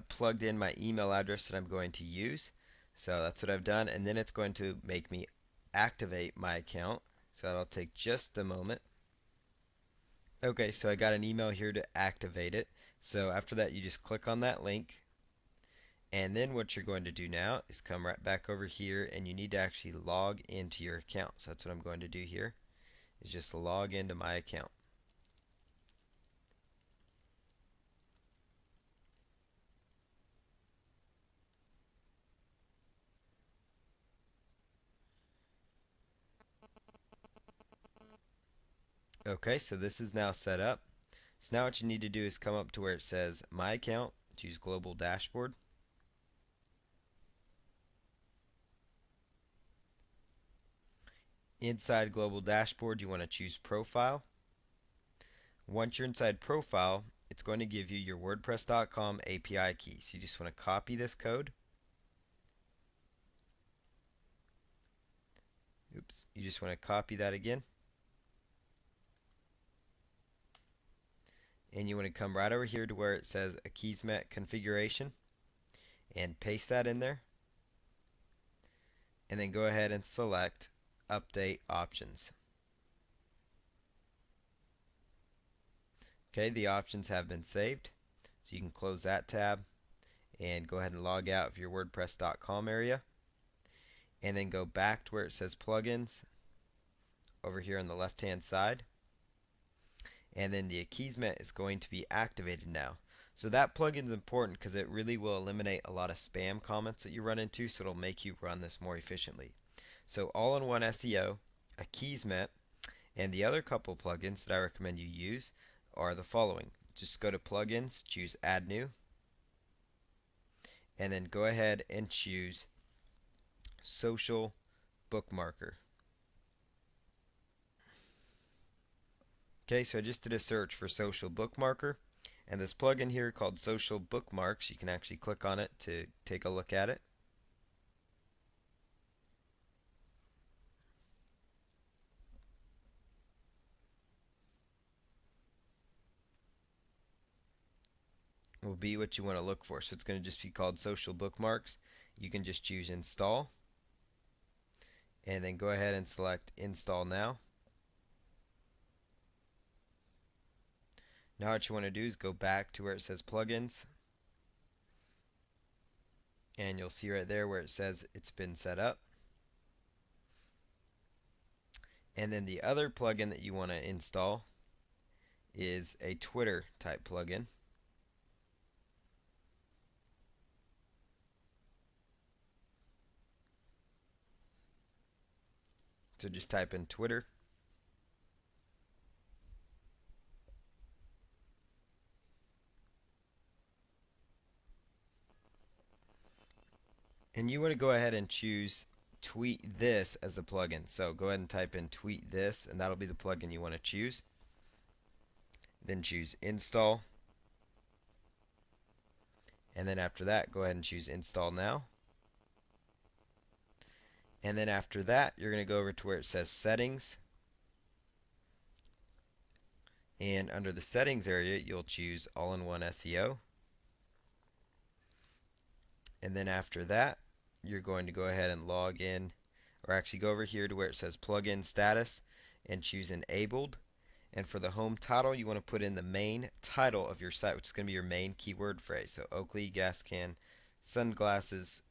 plugged in my email address that I'm going to use. So that's what I've done, and then it's going to make me activate my account. So that'll take just a moment. Okay, so I got an email here to activate it. So after that, you just click on that link. And then what you're going to do now is come right back over here, and you need to actually log into your account. So that's what I'm going to do here, is just log into my account. Okay, so this is now set up. So now what you need to do is come up to where it says My Account, choose Global Dashboard. Inside Global Dashboard, you want to choose Profile. Once you're inside Profile, it's going to give you your WordPress.com API key. So you just want to copy this code. Oops, you just want to copy that again. And you want to come right over here to where it says a Kismet configuration and paste that in there. And then go ahead and select Update Options. Okay, the options have been saved. So you can close that tab and go ahead and log out of your WordPress.com area. And then go back to where it says Plugins over here on the left hand side. And then the Akismet is going to be activated now. So that plugin is important because it really will eliminate a lot of spam comments that you run into, so it'll make you run this more efficiently. So all-in-one SEO, Akismet, and the other couple plugins that I recommend you use are the following. Just go to Plugins, choose Add New, and then go ahead and choose Social Bookmarker. Okay, so I just did a search for Social Bookmarker, and this plugin here called Social Bookmarks, you can actually click on it to take a look at it. will be what you want to look for. So it's going to just be called social bookmarks. You can just choose install and then go ahead and select install now. Now what you want to do is go back to where it says plugins, and you'll see right there where it says it's been set up. And then the other plugin that you want to install is a Twitter type plugin. So just type in Twitter. And you want to go ahead and choose tweet this as the plugin. So go ahead and type in tweet this, and that'll be the plugin you want to choose. Then choose install. And then after that, go ahead and choose install now. And then after that, you're going to go over to where it says settings. And under the settings area, you'll choose all-in-one SEO. And then after that, you're going to go ahead and log in, or actually go over here to where it says plugin status and choose enabled. And for the home title, you want to put in the main title of your site, which is going to be your main keyword phrase. So Oakley gas can, sunglasses,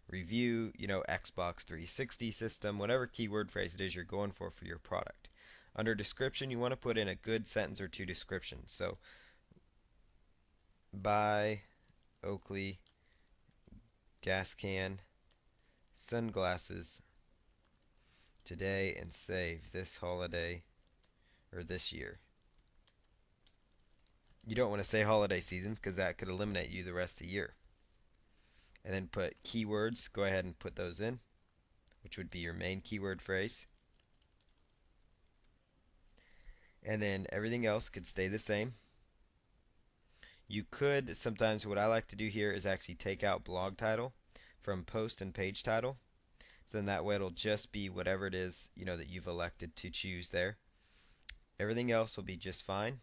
review, Xbox 360 system, whatever keyword phrase it is you're going for your product. Under description, you want to put in a good sentence or two description. So buy Oakley gas can, sunglasses today and save this holiday or this year. You don't want to say holiday season because that could eliminate you the rest of the year. And then put keywords, go ahead and put those in, which would be your main keyword phrase. And then everything else could stay the same. You could, sometimes what I like to do here is actually take out blog title from post and page title. So then that way it'll just be whatever it is, that you've elected to choose there. Everything else will be just fine.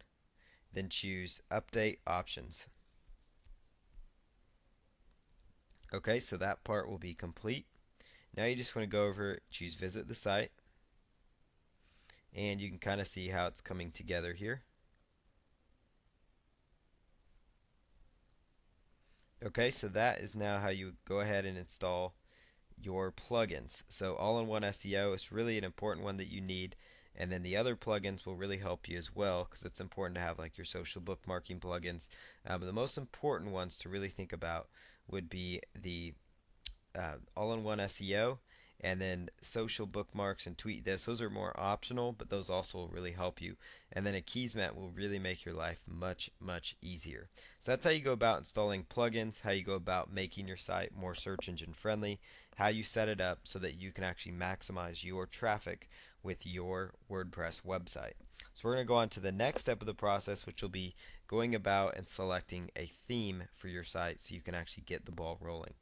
Then choose update options. Okay, so that part will be complete. Now you just want to go over, choose visit the site, and you can kind of see how it's coming together here. Okay, so that is now how you go ahead and install your plugins. So all-in-one SEO is really an important one that you need, and then the other plugins will really help you as well because it's important to have like your social bookmarking plugins. But the most important ones to really think about would be the all-in-one SEO, and then social bookmarks and tweet this. Those are more optional, but those also will really help you. And then a Keysmat will really make your life much, much easier. So that's how you go about installing plugins, how you go about making your site more search engine friendly, how you set it up so that you can actually maximize your traffic with your WordPress website. So we're going to go on to the next step of the process, which will be going about and selecting a theme for your site so you can actually get the ball rolling.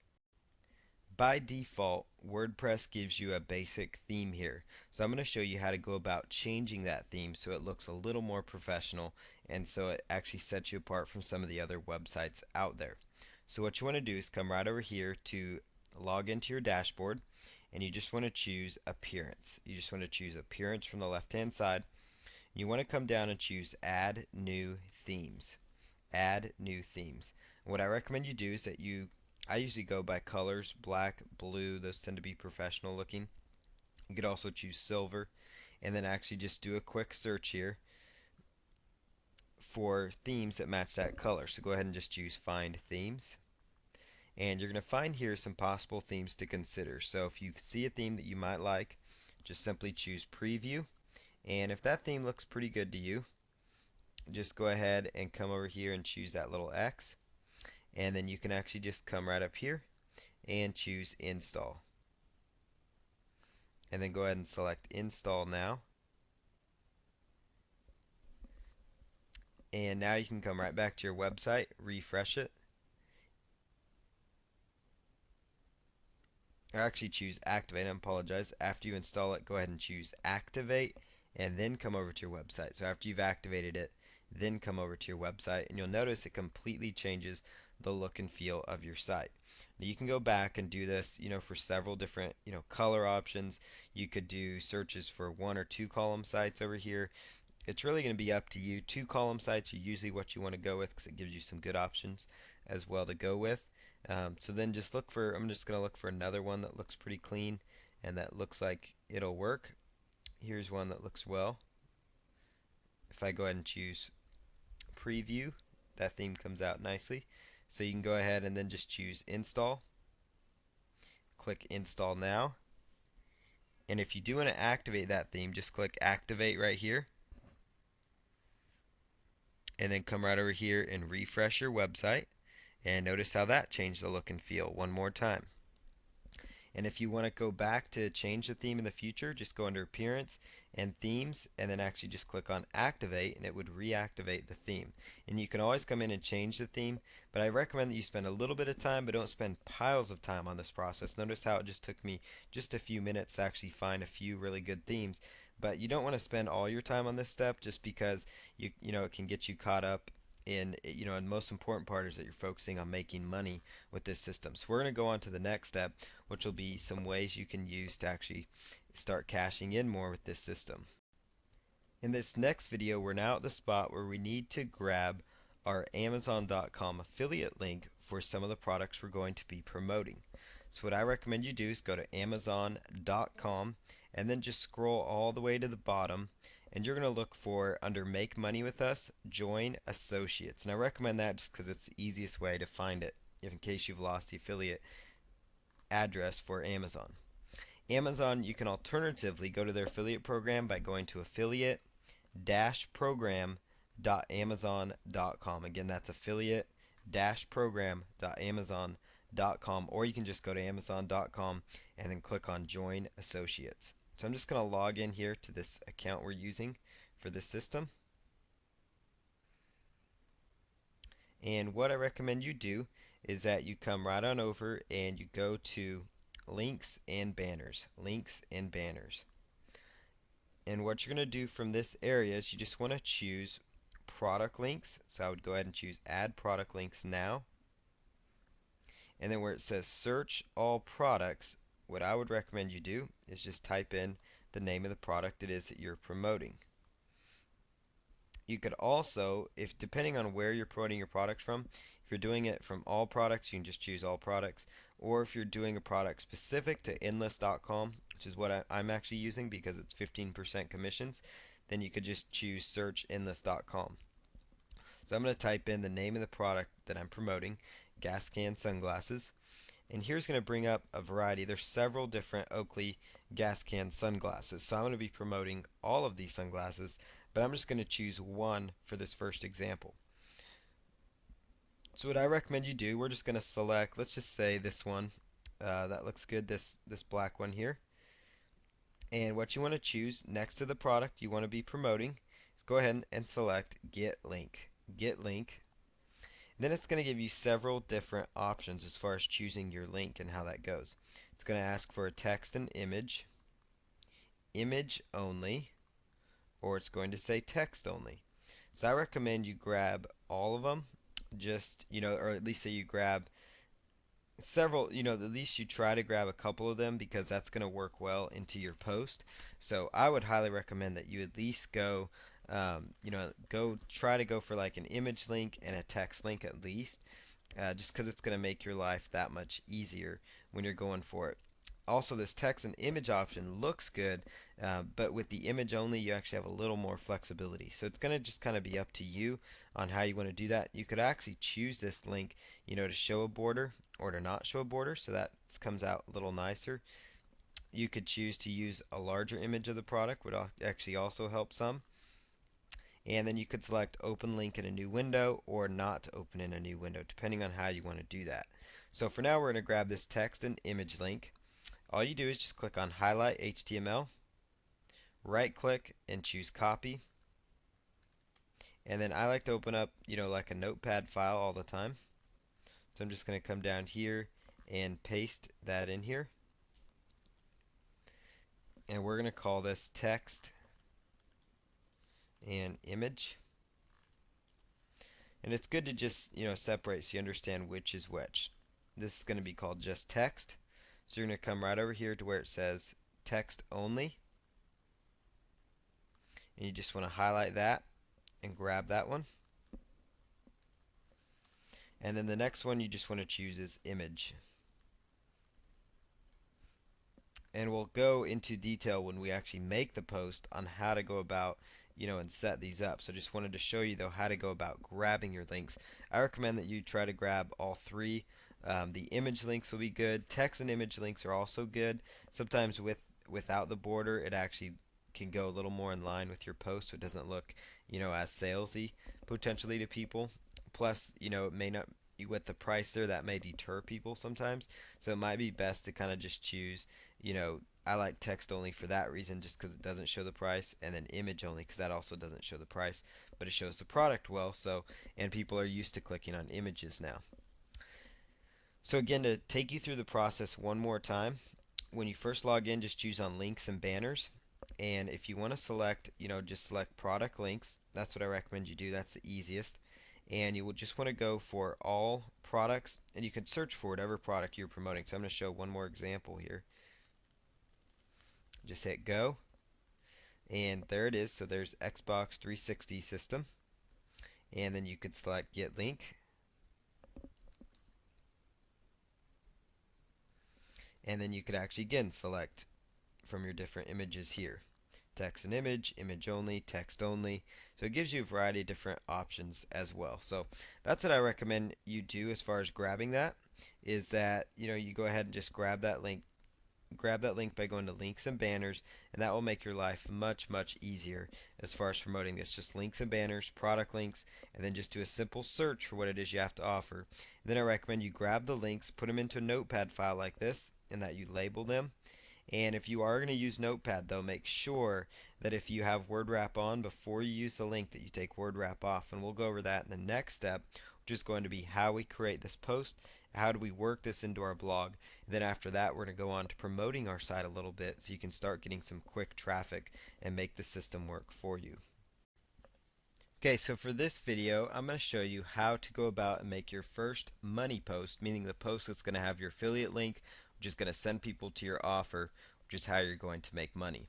By default, WordPress gives you a basic theme here. So I'm going to show you how to go about changing that theme so it looks a little more professional and so it actually sets you apart from some of the other websites out there. So what you want to do is come right over here to log into your dashboard, and you just want to choose appearance. You just want to choose appearance from the left hand side. You want to come down and choose add new themes. Add new themes. And what I recommend you do is that I usually go by colors, black, blue, those tend to be professional looking. You could also choose silver, and then actually just do a quick search here for themes that match that color. So go ahead and just choose find themes. And you're going to find here some possible themes to consider. So if you see a theme that you might like, just simply choose preview. And if that theme looks pretty good to you, just go ahead and come over here and choose that little X. And then you can actually just come right up here and choose install. And then go ahead and select install now. And now you can come right back to your website, refresh it. Or actually choose activate, I apologize. After you install it, go ahead and choose activate and then come over to your website. So after you've activated it, then come over to your website, and you'll notice it completely changes the look and feel of your site. Now you can go back and do this, for several different, color options. You could do searches for 1 or 2 column sites over here. It's really going to be up to you. 2 column sites are usually what you want to go with because it gives you some good options as well to go with. So then just look for, I'm just going to look for another one that looks pretty clean and that looks like it'll work. Here's one that looks well. If I go ahead and choose preview, that theme comes out nicely. So you can go ahead and then just choose install. Click install now. And if you do want to activate that theme, just click activate right here. And then come right over here and refresh your website. And notice how that changed the look and feel one more time. And if you want to go back to change the theme in the future, just go under Appearance and Themes, and then actually just click on Activate, and it would reactivate the theme. And you can always come in and change the theme, but I recommend that you spend a little bit of time, but don't spend piles of time on this process. Notice how it just took me just a few minutes to actually find a few really good themes. But you don't want to spend all your time on this step just because it can get you caught up in, and the most important part is that you're focusing on making money with this system. So we're going to go on to the next step, which will be some ways you can use to actually start cashing in more with this system. In this next video, we're now at the spot where we need to grab our Amazon.com affiliate link for some of the products we're going to be promoting. So what I recommend you do is go to Amazon.com and then just scroll all the way to the bottom, and you're going to look for, under Make Money with Us, Join Associates. And I recommend that just because it's the easiest way to find it, if in case you've lost the affiliate address for Amazon. Amazon, you can alternatively go to their affiliate program by going to affiliate-program.amazon.com. Again, that's affiliate-program.amazon.com, or you can just go to amazon.com and then click on Join Associates. So I'm just going to log in here to this account we're using for this system. And what I recommend you do is that you come right on over and you go to links and banners. Links and banners. And what you're going to do from this area is you just want to choose product links. So I would go ahead and choose add product links now. And then where it says search all products, what I would recommend you do is just type in the name of the product it is that you're promoting. You could also, if depending on where you're promoting your product from, if you're doing it from all products, you can just choose all products. Or if you're doing a product specific to Endless.com, which is what I'm actually using because it's 15% commissions, then you could just choose search Endless.com. So I'm going to type in the name of the product that I'm promoting, gas can sunglasses. And here's going to bring up a variety. There's several different Oakley gas can sunglasses. So I'm going to be promoting all of these sunglasses, but I'm just going to choose one for this first example. So what I recommend you do, we're just going to select, let's just say this one. That looks good, this black one here. And what you want to choose next to the product you want to be promoting is go ahead and select Get Link. Get Link. Then it's going to give you several different options as far as choosing your link and how that goes. It's going to ask for a text and image, image only, or it's going to say text only. So I recommend you grab all of them, just, or at least say you grab several, at least you try to grab a couple of them because that's going to work well into your post. So I would highly recommend that you at least go try to go for like an image link and a text link at least, just because it's going to make your life that much easier when you're going for it. Also, this text and image option looks good, but with the image only, you actually have a little more flexibility. So it's going to just kind of be up to you on how you want to do that. You could actually choose this link, to show a border or to not show a border, so that comes out a little nicer. You could choose to use a larger image of the product, would actually also help some. And then you could select open link in a new window or not to open in a new window, depending on how you want to do that. So for now, we're going to grab this text and image link. All you do is just click on Highlight HTML, right click and choose Copy. And then I like to open up, like a notepad file all the time. So I'm just going to come down here and paste that in here. And we're going to call this text and image. And it's good to just, separate so you understand which is which. This is going to be called just text. So you're going to come right over here to where it says text only. And you just want to highlight that and grab that one. And then the next one you just want to choose is image. And we'll go into detail when we actually make the post on how to go about, and set these up. So just wanted to show you though how to go about grabbing your links. I recommend that you try to grab all three. The image links will be good. Text and image links are also good. Sometimes without the border, it actually can go a little more in line with your post, so it doesn't look, as salesy potentially to people. Plus, it may not with the price there that may deter people sometimes. So it might be best to kind of just choose, I like text only for that reason, just because it doesn't show the price, and then image only because that also doesn't show the price, but it shows the product well. So, and people are used to clicking on images now. So again, to take you through the process one more time, when you first log in, just choose on links and banners. And if you want to select, just select product links. That's what I recommend you do. That's the easiest. And you will just want to go for all products, and you can search for whatever product you're promoting. So I'm going to show one more example here. Just hit go, and there it is. So there's Xbox 360 system, and then you could select get link, and then you could actually again select from your different images here. Text and image, image only, text only. So it gives you a variety of different options as well. So that's what I recommend you do as far as grabbing that, is that, you go ahead and just grab that link. Grab that link by going to links and banners, and that will make your life much easier as far as promoting this. Just links and banners, product links, and then just do a simple search for what it is you have to offer. And then I recommend you grab the links, put them into a notepad file like this, and that you label them. And if you are going to use Notepad, though, make sure that if you have word wrap on before you use the link, that you take word wrap off. And we'll go over that in the next step, which is going to be how we create this post, how do we work this into our blog. And then after that, we're going to go on to promoting our site a little bit so you can start getting some quick traffic and make the system work for you. Okay, so for this video, I'm going to show you how to go about and make your first money post, meaning the post that's going to have your affiliate link, which is going to send people to your offer, which is how you're going to make money.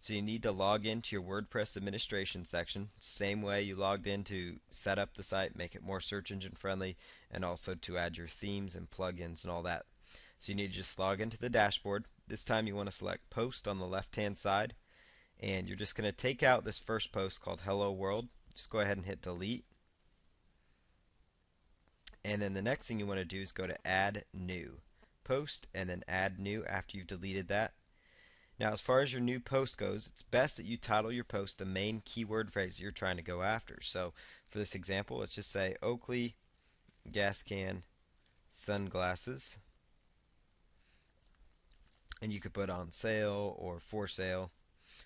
So you need to log into your WordPress administration section, same way you logged in to set up the site, make it more search engine friendly, and also to add your themes and plugins and all that. So you need to just log into the dashboard. This time you want to select post on the left hand side, and you're just going to take out this first post called Hello World. Just go ahead and hit delete. And then the next thing you want to do is go to add new post, and then add new after you've deleted that. Now as far as your new post goes, it's best that you title your post the main keyword phrase you're trying to go after. So for this example, let's just say Oakley gas can sunglasses, and you could put on sale or for sale,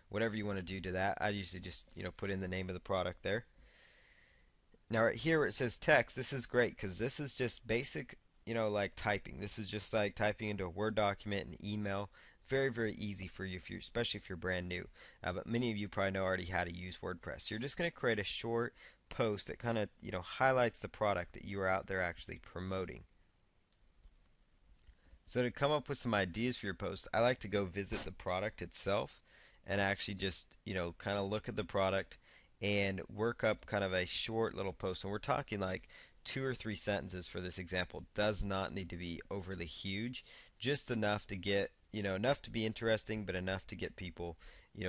whatever you want to do to that. I usually just put in the name of the product there. Now right here where it says text, this is great because this is just basic, like typing. This is just like typing into a Word document, an email. Very easy for you, especially if you're brand new. But many of you probably know already how to use WordPress. So you're just going to create a short post that kind of highlights the product that you are out there actually promoting. So to come up with some ideas for your post, I like to go visit the product itself and actually just kind of look at the product and work up kind of a short little post. And we're talking like 2 or 3 sentences for this example. Does not need to be overly huge, just enough to get enough to be interesting, but enough to get people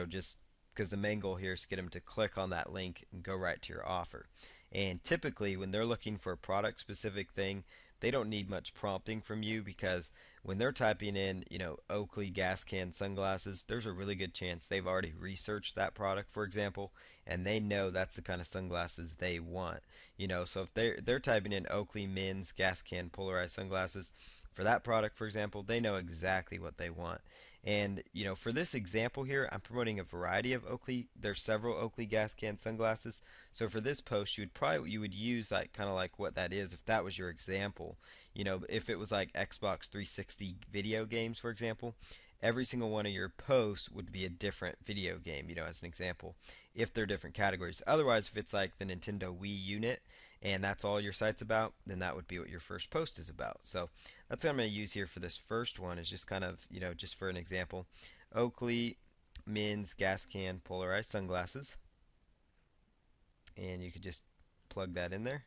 just because the main goal here is to get them to click on that link and go right to your offer. And typically when they're looking for a product specific thing, they don't need much prompting from you, because when they're typing in, Oakley gas can sunglasses, there's a really good chance they've already researched that product, for example, and they know that's the kind of sunglasses they want. So if they're typing in Oakley men's gas can polarized sunglasses, for that product, for example, they know exactly what they want. And for this example here, I'm promoting a variety of Oakley. There's several Oakley gas can sunglasses. So for this post, you would use like kind of like what that is if that was your example. If it was like Xbox 360 video games, for example, every single one of your posts would be a different video game, as an example, if they're different categories. Otherwise, if it's like the Nintendo Wii unit and that's all your site's about, then that would be what your first post is about. So that's what I'm going to use here for this first one, is just kind of, just for an example. Oakley men's gas can polarized sunglasses, and you could just plug that in there.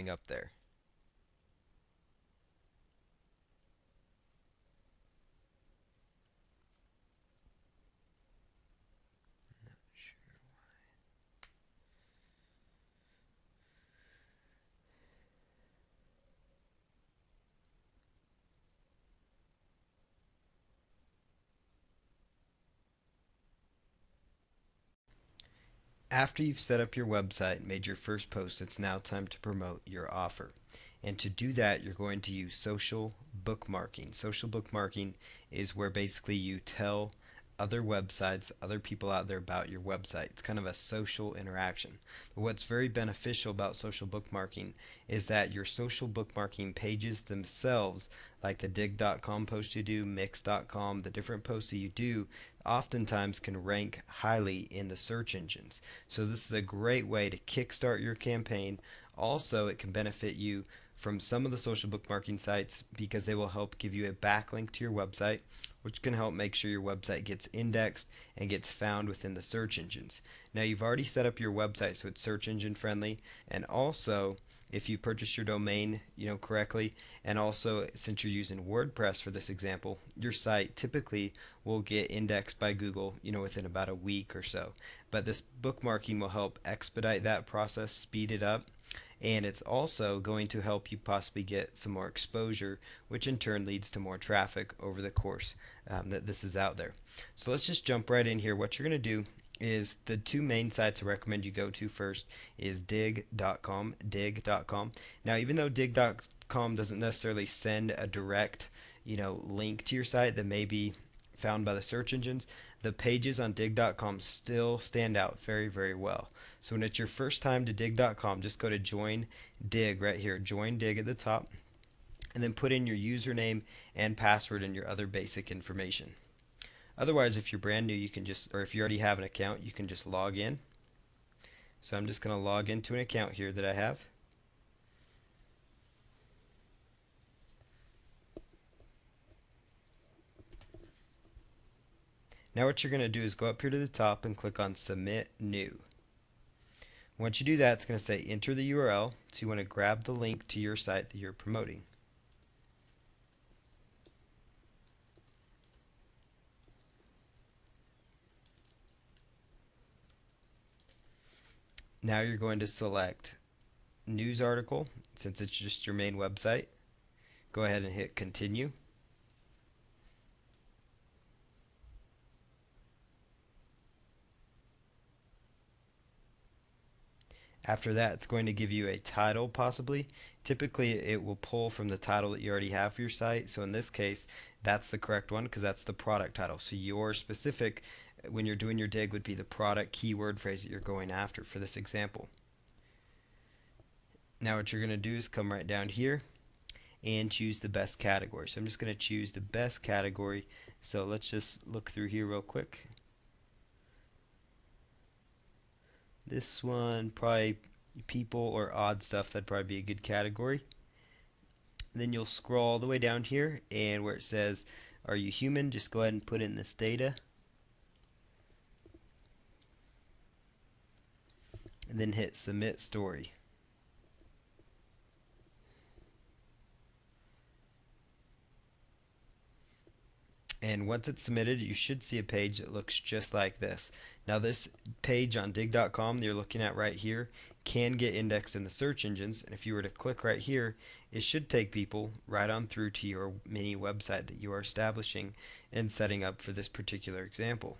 Up there. After you've set up your website and made your first post, it's now time to promote your offer. And to do that, you're going to use social bookmarking. Social bookmarking is where basically you tell other websites, other people out there about your website. It's kind of a social interaction. But what's very beneficial about social bookmarking is that your social bookmarking pages themselves, like the dig.com post you do, mix.com, the different posts that you do, oftentimes can rank highly in the search engines. So this is a great way to kickstart your campaign. Also, it can benefit you from some of the social bookmarking sites because they will help give you a backlink to your website, which can help make sure your website gets indexed and gets found within the search engines. Now, you've already set up your website so it's search engine friendly, and also if you purchase your domain, correctly, and also since you're using WordPress for this example, your site typically will get indexed by Google, within about a week or so. But this bookmarking will help expedite that process, speed it up, and it's also going to help you possibly get some more exposure, which in turn leads to more traffic over the course that this is out there. So let's just jump right in here. What you're going to do is the two main sites I recommend you go to first is dig.com. Now, even though dig.com doesn't necessarily send a direct, link to your site that may be found by the search engines, the pages on dig.com still stand out very, very well. So when it's your first time to dig.com, just go to join dig right here, join dig at the top, and then put in your username and password and your other basic information. Otherwise, if you're brand new, you can just, or if you already have an account, you can just log in. So I'm just going to log into an account here that I have. Now what you're going to do is go up here to the top and click on Submit New. Once you do that, it's going to say enter the URL. So you want to grab the link to your site that you're promoting. Now you're going to select news article since it's just your main website. Go ahead and hit continue. After that, it's going to give you a title possibly. Typically, it will pull from the title that you already have for your site. So in this case, that's the correct one because that's the product title. So your specific, when you're doing your dig, would be the product keyword phrase that you're going after for this example. Now what you're going to do is come right down here and choose the best category. So I'm just going to choose the best category. So let's just look through here real quick. This one, probably people or odd stuff, that'd probably be a good category. Then you'll scroll all the way down here, and where it says, are you human? Just go ahead and put in this data. And then hit submit story. And once it's submitted, you should see a page that looks just like this. Now this page on dig.com that you're looking at right here can get indexed in the search engines, and if you were to click right here, it should take people right on through to your mini website that you are establishing and setting up for this particular example.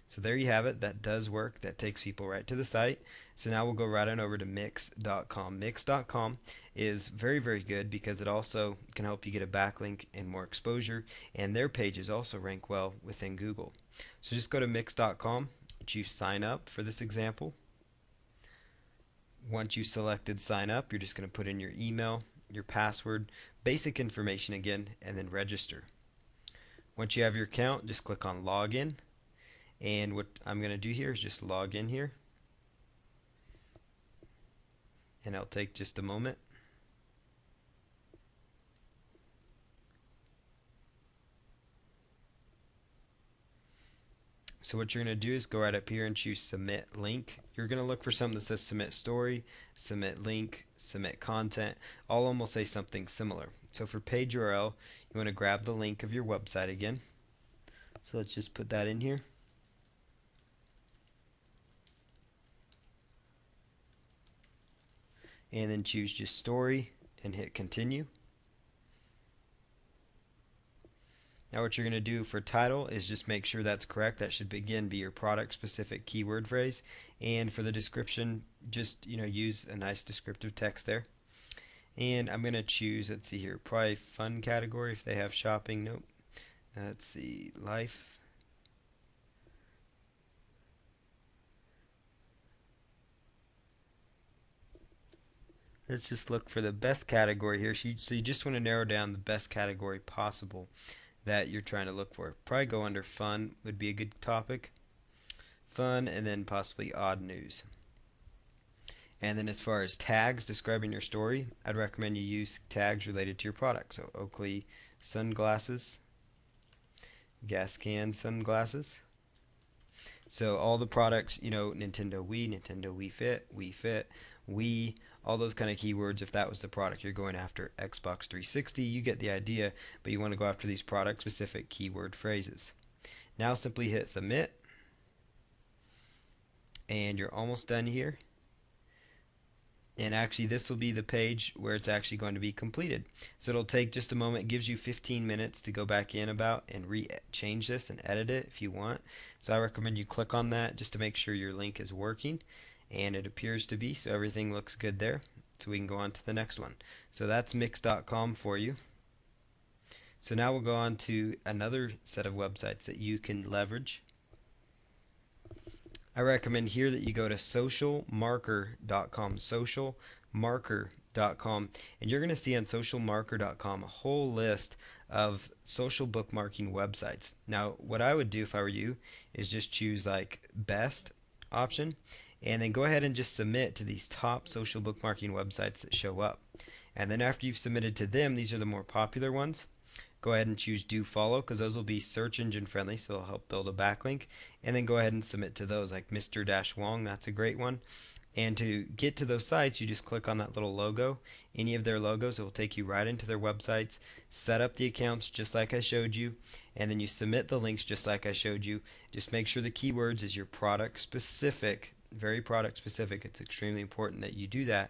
So there you have it. That does work. That takes people right to the site. So now we'll go right on over to Mix.com. Mix.com is very, very good because it also can help you get a backlink and more exposure, and their pages also rank well within Google. So just go to Mix.com, choose sign up for this example. Once you selected sign up, you're just going to put in your email, your password, basic information again, and then register. Once you have your account, just click on login. And what I'm going to do here is just log in here, and it'll take just a moment. So what you're going to do is go right up here and choose submit link. You're going to look for something that says submit story, submit link, submit content. All of them will say something similar. So for page URL, you want to grab the link of your website again. So let's just put that in here. And then choose just story and hit continue. Now what you're going to do for title is just make sure that's correct. That should again be your product specific keyword phrase. And for the description, just use a nice descriptive text there. And I'm going to choose, let's see here, probably fun category if they have shopping. Nope. Let's see, life. Let's just look for the best category here. So you just want to narrow down the best category possible that you're trying to look for. Probably go under fun would be a good topic. Fun, and then possibly odd news. And then as far as tags describing your story, I'd recommend you use tags related to your product. So Oakley sunglasses, gas can sunglasses. So all the products, Nintendo Wii Fit, Wii, all those kind of keywords. If that was the product you're going after, Xbox 360, you get the idea, but you want to go after these product specific keyword phrases. Now simply hit submit, and you're almost done here. And actually this will be the page where it's actually going to be completed. So it'll take just a moment. It gives you 15 minutes to go back in and change this and edit it if you want. So I recommend you click on that just to make sure your link is working, and it appears to be, so everything looks good there. So we can go on to the next one. So that's Mix.com for you. So now we'll go on to another set of websites that you can leverage. I recommend here that you go to socialmarker.com, socialmarker.com, and you're going to see on socialmarker.com a whole list of social bookmarking websites. Now, what I would do if I were you is just choose like best option, and then go ahead and just submit to these top social bookmarking websites that show up. And then after you've submitted to them, these are the more popular ones. Go ahead and choose do follow, because those will be search engine friendly, so they'll help build a backlink. And then go ahead and submit to those, like Mr. Wong, that's a great one. And to get to those sites, you just click on that little logo, any of their logos. It will take you right into their websites. Set up the accounts just like I showed you, and then you submit the links just like I showed you. Just make sure the keywords is your product specific, very product specific. It's extremely important that you do that.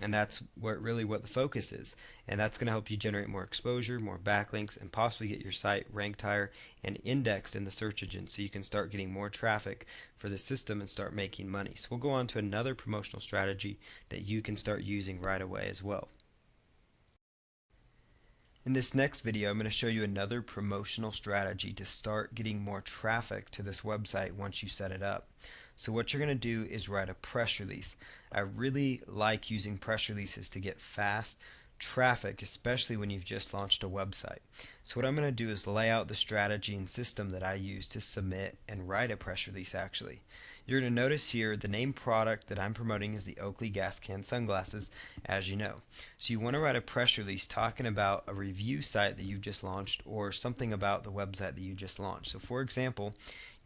And that's what the focus is. And that's going to help you generate more exposure, more backlinks, and possibly get your site ranked higher and indexed in the search engine so you can start getting more traffic for the system and start making money. So we'll go on to another promotional strategy that you can start using right away as well. In this next video, I'm going to show you another promotional strategy to start getting more traffic to this website once you set it up. So what you're going to do is write a press release. I really like using press releases to get fast traffic, especially when you've just launched a website. So what I'm going to do is lay out the strategy and system that I use to submit and write a press release actually. You're going to notice here the name product that I'm promoting is the Oakley gas can sunglasses, as you know. So you want to write a press release talking about a review site that you've just launched or something about the website that you just launched. So for example,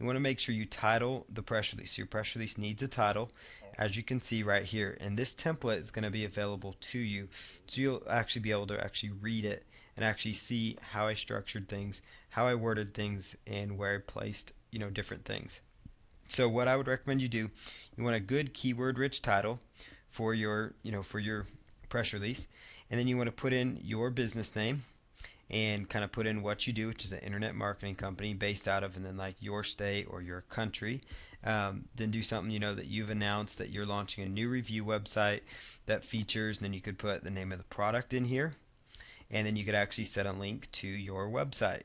you want to make sure you title the press release. So your press release needs a title, as you can see right here. And this template is going to be available to you, so you'll actually be able to actually read it and actually see how I structured things, how I worded things, and where I placed, different things. So what I would recommend you do, you want a good keyword-rich title for your, for your press release, and then you want to put in your business name and kind of put in what you do, which is an internet marketing company based out of, and then like your state or your country. Then do something that you've announced that you're launching a new review website that features, and then you could put the name of the product in here, and then you could actually set a link to your website.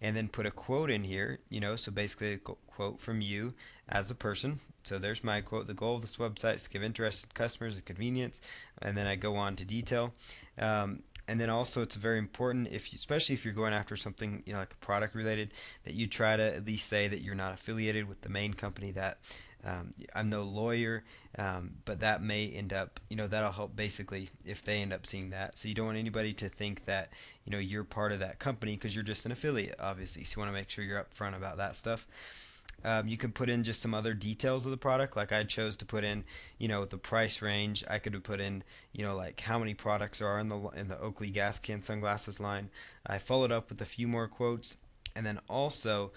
And then put a quote in here, so basically a quote from you as a person. So there's my quote: the goal of this website is to give interested customers a convenience, and then I go on to detail. And then also it's very important, especially if you're going after something like a product related, that you try to at least say that you're not affiliated with the main company, that I'm no lawyer, but that may end up, that'll help basically if they end up seeing that. So you don't want anybody to think that, you're part of that company, because you're just an affiliate, obviously. So you want to make sure you're upfront about that stuff. You can put in just some other details of the product, like I chose to put in, the price range. I could have put in, like how many products are in the Oakley gas can sunglasses line. I followed up with a few more quotes. And then also,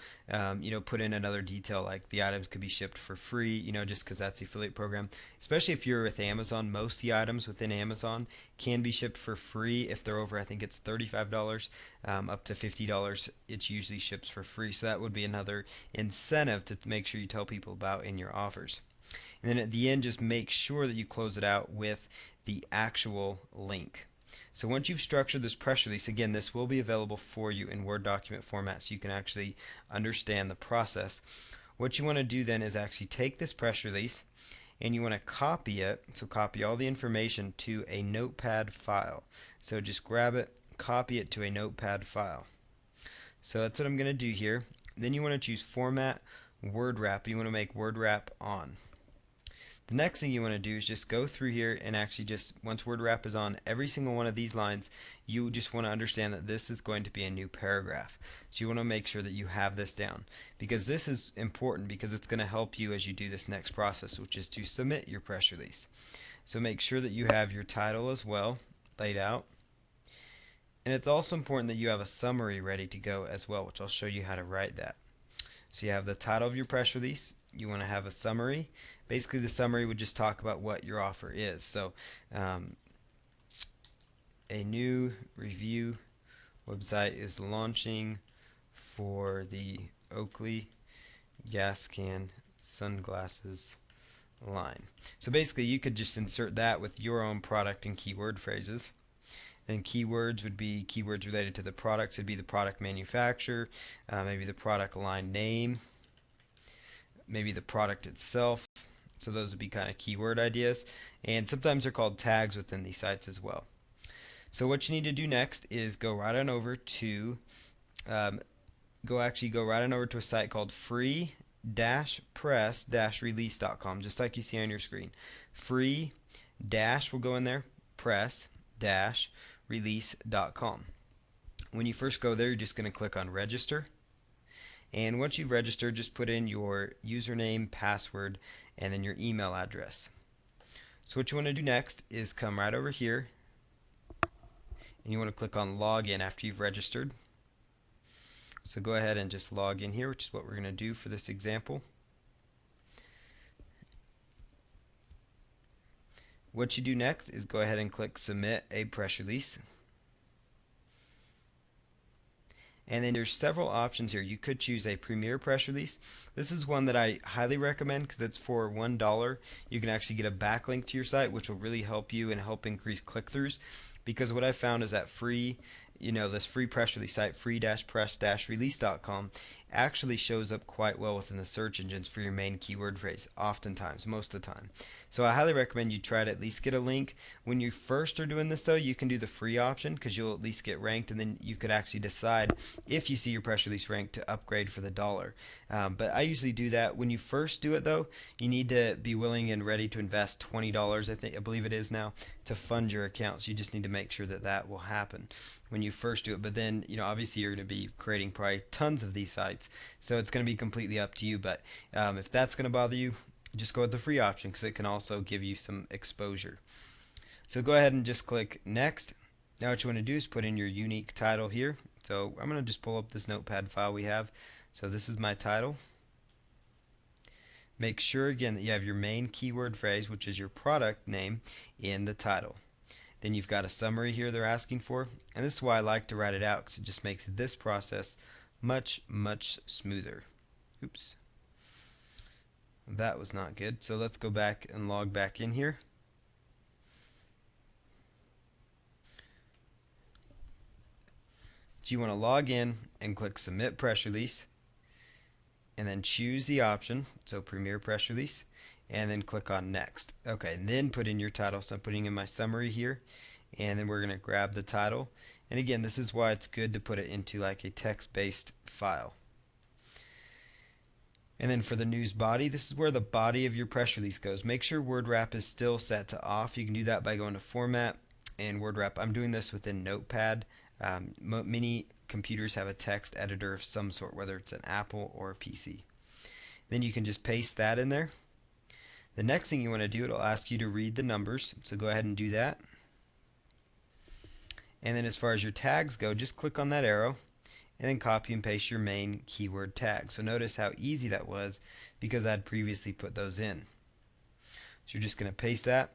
put in another detail like the items could be shipped for free, just because that's the affiliate program. Especially if you're with Amazon, most of the items within Amazon can be shipped for free if they're over, I think it's $35, up to $50. It usually ships for free. So that would be another incentive to make sure you tell people about in your offers. And then at the end, just make sure that you close it out with the actual link. So once you've structured this press release, again, this will be available for you in Word document format so you can actually understand the process. What you want to do then is actually take this press release and you want to copy it. So copy all the information to a notepad file. So just grab it, copy it to a notepad file. So that's what I'm going to do here. Then you want to choose Format, Word Wrap. You want to make Word Wrap on. The next thing you want to do is just go through here and actually just, once word wrap is on every single one of these lines, you just want to understand that this is going to be a new paragraph. So you want to make sure that you have this down, because this is important, because it's going to help you as you do this next process, which is to submit your press release. So make sure that you have your title as well laid out. And it's also important that you have a summary ready to go as well, which I'll show you how to write that. So you have the title of your press release. You want to have a summary. Basically, the summary would just talk about what your offer is. So a new review website is launching for the Oakley gas can sunglasses line. So basically, you could just insert that with your own product and keyword phrases. Then keywords would be keywords related to the products. Would be the product manufacturer, maybe the product line name, maybe the product itself. So those would be kind of keyword ideas, and sometimes they're called tags within these sites as well. So what you need to do next is go right on over to go right on over to a site called free-press-release.com, just like you see on your screen. Free dash will go in there, press-release.com. When you first go there, you're just going to click on register. And once you've registered, just put in your username, password, and then your email address. So what you want to do next is come right over here, and you want to click on login after you've registered. So go ahead and just log in here, which is what we're going to do for this example. What you do next is go ahead and click submit a press release. And then there's several options here. You could choose a Premier press release. This is one that I highly recommend because it's for $1. You can actually get a backlink to your site, which will really help you and help increase click-throughs. Because what I found is that this free press release site, free-press-release.com, actually shows up quite well within the search engines for your main keyword phrase, oftentimes, most of the time. So I highly recommend you try to at least get a link. When you first are doing this though, you can do the free option because you'll at least get ranked, and then you could actually decide if you see your press release ranked to upgrade for the dollar. But I usually do that. When you first do it though, you need to be willing and ready to invest $20, I believe it is now, to fund your account. So you just need to make sure that that will happen when you first do it. But then, obviously you're going to be creating probably tons of these sites, so it's going to be completely up to you. But if that's going to bother you, just go with the free option because it can also give you some exposure. So go ahead and just click next. Now what you want to do is put in your unique title here. So I'm going to just pull up this notepad file we have. So this is my title. Make sure again that you have your main keyword phrase, which is your product name, in the title. Then you've got a summary here they're asking for, and this is why I like to write it out because it just makes this process much smoother. Oops, that was not good. So let's go back and log back in here. So you want to log in and click submit press release, and then choose the option, so Premier press release, and then click on next. Okay, and then put in your title. So I'm putting in my summary here, and then we're going to grab the title. And again, this is why it's good to put it into like a text-based file. And then for the news body, this is where the body of your press release goes. Make sure word wrap is still set to off. You can do that by going to format and word wrap. I'm doing this within Notepad. Many computers have a text editor of some sort, whether it's an Apple or a PC. Then you can just paste that in there. The next thing you want to do, it'll ask you to read the numbers, so go ahead and do that. And then as far as your tags go, just click on that arrow and then copy and paste your main keyword tag. So notice how easy that was because I'd previously put those in. So you're just going to paste that.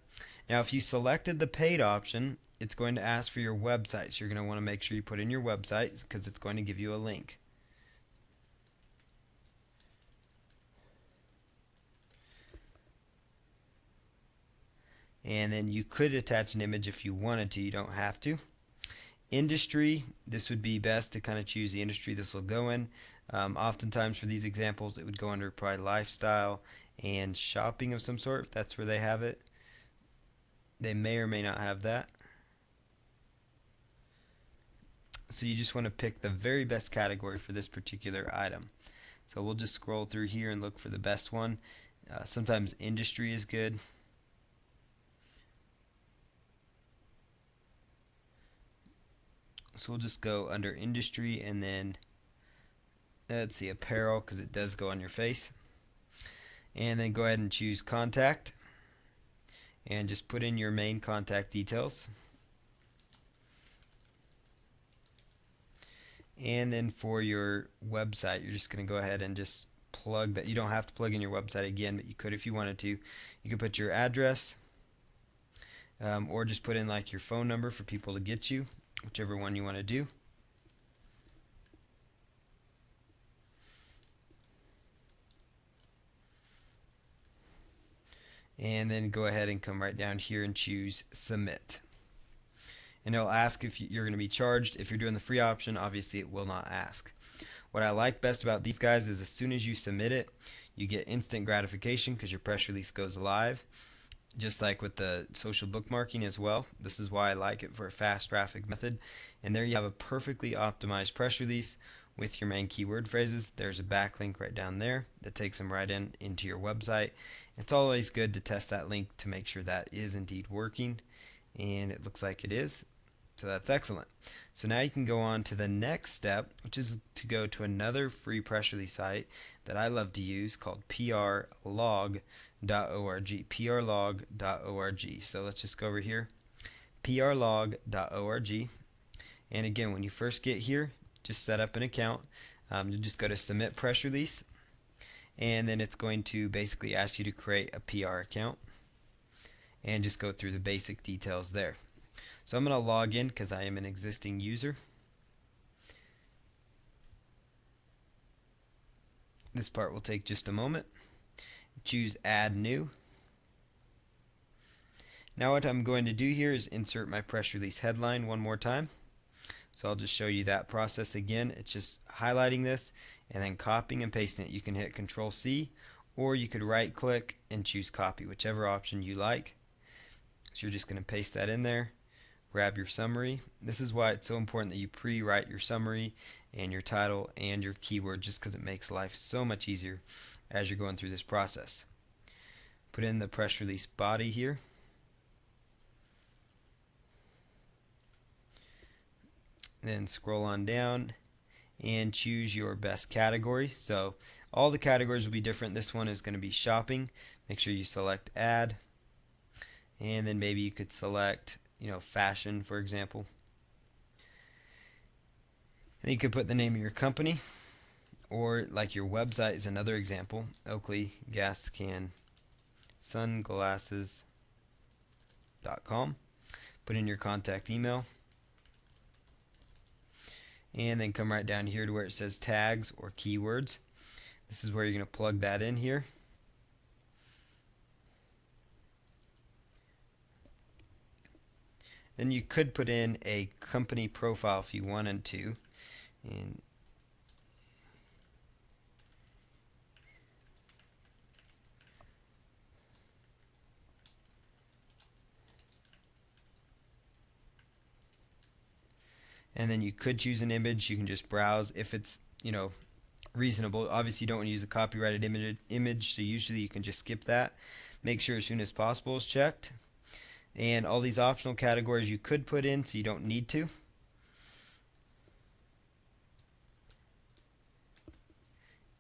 Now if you selected the paid option, it's going to ask for your website. So you're going to want to make sure you put in your website because it's going to give you a link. And then you could attach an image if you wanted to. You don't have to. Industry, this would be best to kind of choose the industry this will go in. Oftentimes for these examples it would go under probably lifestyle and shopping of some sort, if that's where they have it. They may or may not have that. So you just want to pick the very best category for this particular item. So we'll just scroll through here and look for the best one. Sometimes industry is good. So we'll just go under industry and then let's see, apparel, because it does go on your face. And then go ahead and choose contact and just put in your main contact details. And then for your website, you're just going to go ahead and just plug that. You don't have to plug in your website again, but you could if you wanted to. You could put your address, or just put in like your phone number for people to get you, whichever one you want to do. And then go ahead and come right down here and choose submit. And it'll ask if you're going to be charged. If you're doing the free option, obviously it will not ask. What I like best about these guys is as soon as you submit it, you get instant gratification because your press release goes live. Just like with the social bookmarking as well. This is why I like it for a fast traffic method. And there you have a perfectly optimized press release with your main keyword phrases. There's a backlink right down there that takes them right into your website. It's always good to test that link to make sure that is indeed working, and it looks like it is. So that's excellent. So now you can go on to the next step, which is to go to another free press release site that I love to use called prlog.org. prlog.org. So let's just go over here, prlog.org. And again, when you first get here, just set up an account. You just go to submit press release, and then it's going to basically ask you to create a PR account. and just go through the basic details there. So I'm going to log in because I am an existing user. This part will take just a moment. Choose Add New. Now what I'm going to do here is insert my press release headline one more time. So I'll just show you that process again. It's just highlighting this and then copying and pasting it. You can hit Control C, or you could right click and choose copy, whichever option you like. So you're just going to paste that in there. Grab your summary. This is why it's so important that you pre-write your summary and your title and your keyword, just because it makes life so much easier as you're going through this process. Put in the press release body here. Then scroll on down and choose your best category. So all the categories will be different. This one is going to be shopping. Make sure you select add, and then maybe you could select, fashion, for example. And you could put the name of your company, or like your website is another example. Oakley Gas Can Sunglasses.com. Put in your contact email, and then come right down here to where it says tags or keywords. This is where you're going to plug that in here. Then you could put in a company profile if you wanted to. And then you could choose an image. You can just browse if it's reasonable. Obviously you don't want to use a copyrighted image, so usually you can just skip that. Make sure as soon as possible is checked. And all these optional categories you could put in, so you don't need to.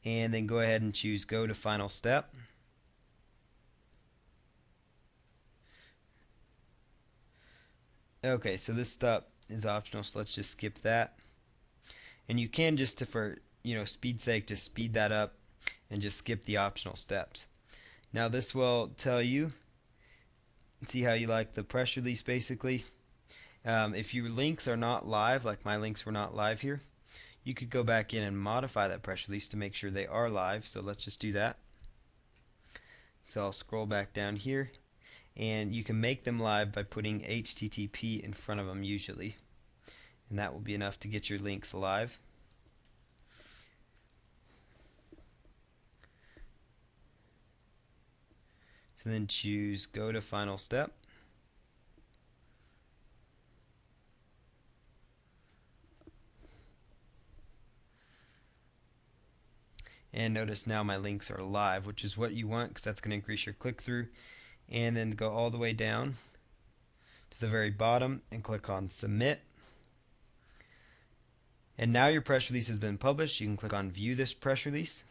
And then go ahead and choose go to final step. Okay, so this step is optional, so let's just skip that. And you can just, for speed's sake, just speed that up and just skip the optional steps. Now this will tell you, see how you like the press release basically. If your links are not live, like my links were not live here, you could go back in and modify that press release to make sure they are live. So let's just do that. So I'll scroll back down here, and you can make them live by putting HTTP in front of them usually, and that will be enough to get your links live. So then choose go to final step. And notice now my links are live, which is what you want because that's going to increase your click-through. And then go all the way down to the very bottom and click on submit. And now your press release has been published. You can click on view this press release,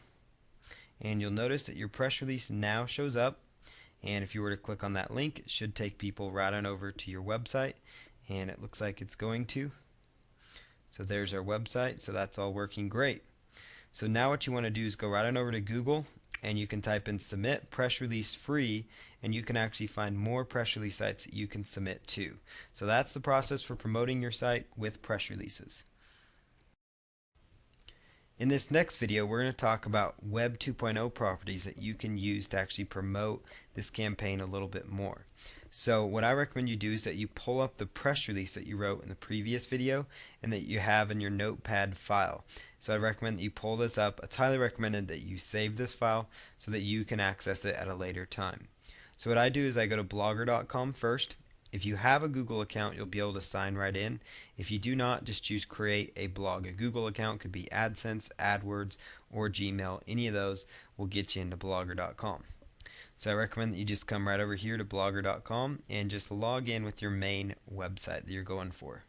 and you'll notice that your press release now shows up. And if you were to click on that link, it should take people right on over to your website, and it looks like it's going to. So there's our website. So that's all working great. So now what you want to do is go right on over to Google, and you can type in submit press release free, and you can actually find more press release sites that you can submit to. So that's the process for promoting your site with press releases. In this next video, we're going to talk about Web 2.0 properties that you can use to actually promote this campaign a little bit more. So what I recommend you do is that you pull up the press release that you wrote in the previous video and that you have in your notepad file. So I recommend that you pull this up. It's highly recommended that you save this file so that you can access it at a later time. So what I do is I go to blogger.com first. If you have a Google account, you'll be able to sign right in. If you do not, just choose create a blog. A Google account could be AdSense, AdWords, or Gmail. Any of those will get you into blogger.com. So I recommend that you just come right over here to blogger.com and just log in with your main website that you're going for.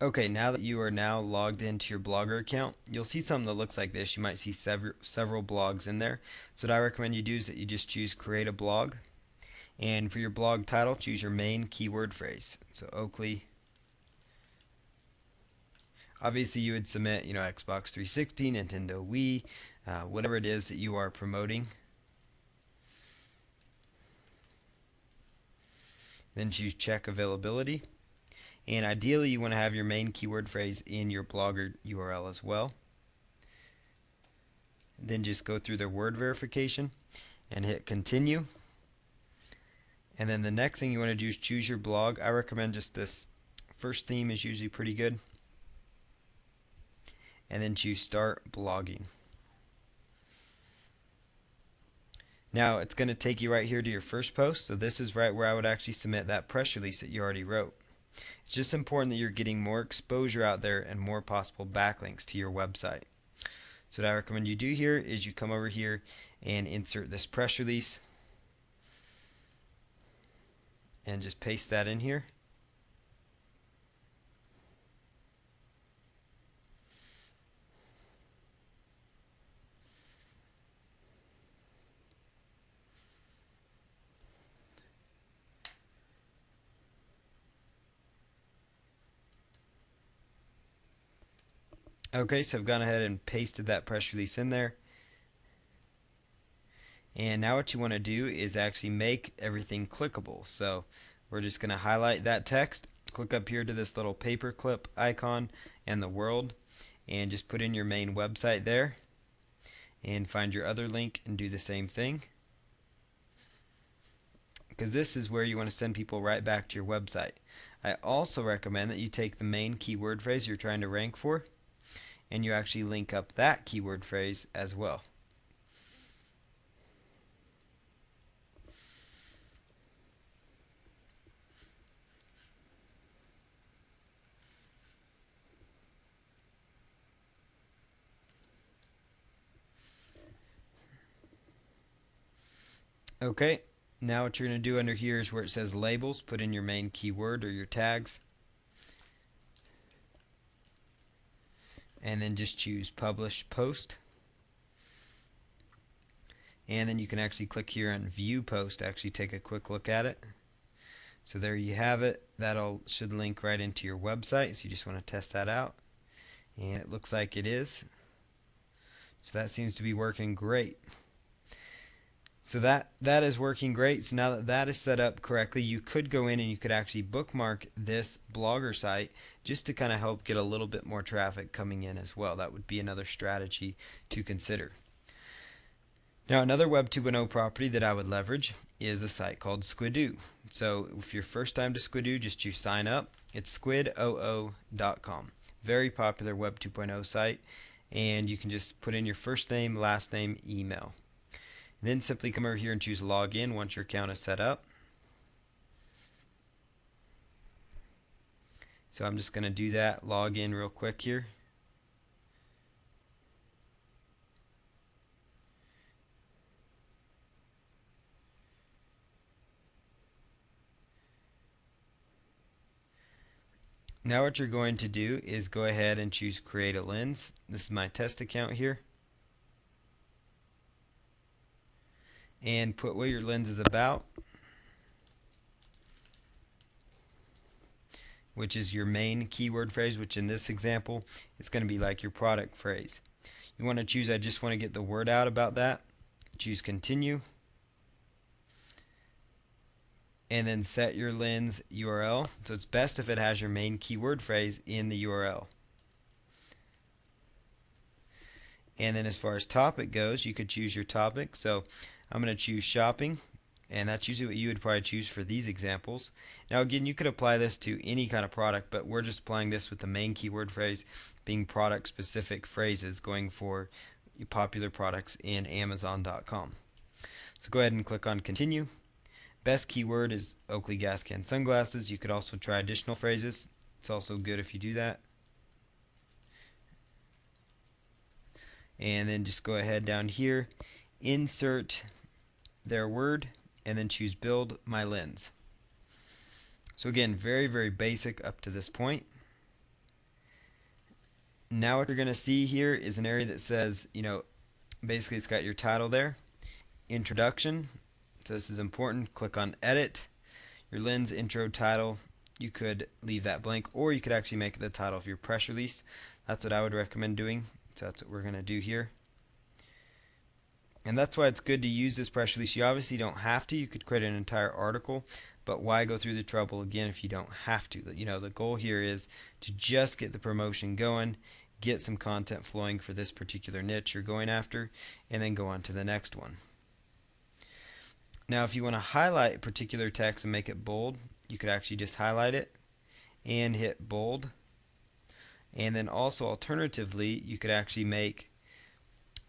Okay, now that you are now logged into your Blogger account, you'll see something that looks like this. You might see several blogs in there. So what I recommend you do is that you just choose create a blog. And for your blog title, choose your main keyword phrase. So Oakley Obviously, you would submit, Xbox 360, Nintendo Wii, whatever it is that you are promoting. Then choose check availability. And ideally, you want to have your main keyword phrase in your Blogger URL as well. Then just go through the word verification and hit continue. And then the next thing you want to do is choose your blog. I recommend just this first theme is usually pretty good. And then choose start blogging. Now it's going to take you right here to your first post. So this is right where I would actually submit that press release that you already wrote. It's just important that you're getting more exposure out there and more possible backlinks to your website. So what I recommend you do here is you come over here and insert this press release and just paste that in here. Okay, so I've gone ahead and pasted that press release in there. And now what you want to do is actually make everything clickable. So we're just going to highlight that text, click up here to this little paperclip icon and the world, and just put in your main website there, and find your other link and do the same thing. Because this is where you want to send people right back to your website. I also recommend that you take the main keyword phrase you're trying to rank for, and you actually link up that keyword phrase as well. Okay, now what you're going to do under here is where it says labels, put in your main keyword or your tags, and then just choose publish post. And then you can actually click here on view post to actually take a quick look at it. So there you have it. That all should link right into your website, so you just want to test that out. And it looks like it is. So that seems to be working great. So that is working great. So now that that is set up correctly, you could go in and you could actually bookmark this blogger site just to kind of help get a little bit more traffic coming in as well. That would be another strategy to consider. Now another Web 2.0 property that I would leverage is a site called Squidoo. So if you're first time to Squidoo, just choose sign up. It's squidoo.com. Very popular Web 2.0 site, and you can just put in your first name, last name, email. Then simply come over here and choose login once your account is set up. So I'm just going to do that, log in real quick here. Now what you're going to do is go ahead and choose create a lens. This is my test account here. And put what your lens is about, which is your main keyword phrase, which in this example is going to be like your product phrase. You want to choose I just want to get the word out about that. Choose continue. And then set your lens URL. So it's best if it has your main keyword phrase in the URL. And then as far as topic goes, you could choose your topic. So I'm going to choose shopping, and that's usually what you would probably choose for these examples. Now again, you could apply this to any kind of product, but we're just applying this with the main keyword phrase being product specific phrases going for popular products in Amazon.com. So go ahead and click on continue. Best keyword is Oakley gas can sunglasses. You could also try additional phrases. It's also good if you do that. And then just go ahead down here, insert their word, and then choose build my lens. So again, very, very basic up to this point. Now what you're going to see here is an area that says, basically it's got your title there, introduction. So this is important. Click on edit, your lens intro title, you could leave that blank, or you could actually make it the title of your press release. That's what I would recommend doing. So that's what we're going to do here. And that's why it's good to use this press release. You obviously don't have to. You could create an entire article, but why go through the trouble again if you don't have to? You know, the goal here is to just get the promotion going, get some content flowing for this particular niche you're going after, and then go on to the next one. Now, if you want to highlight particular text and make it bold, you could actually just highlight it and hit bold. And then also alternatively, you could actually make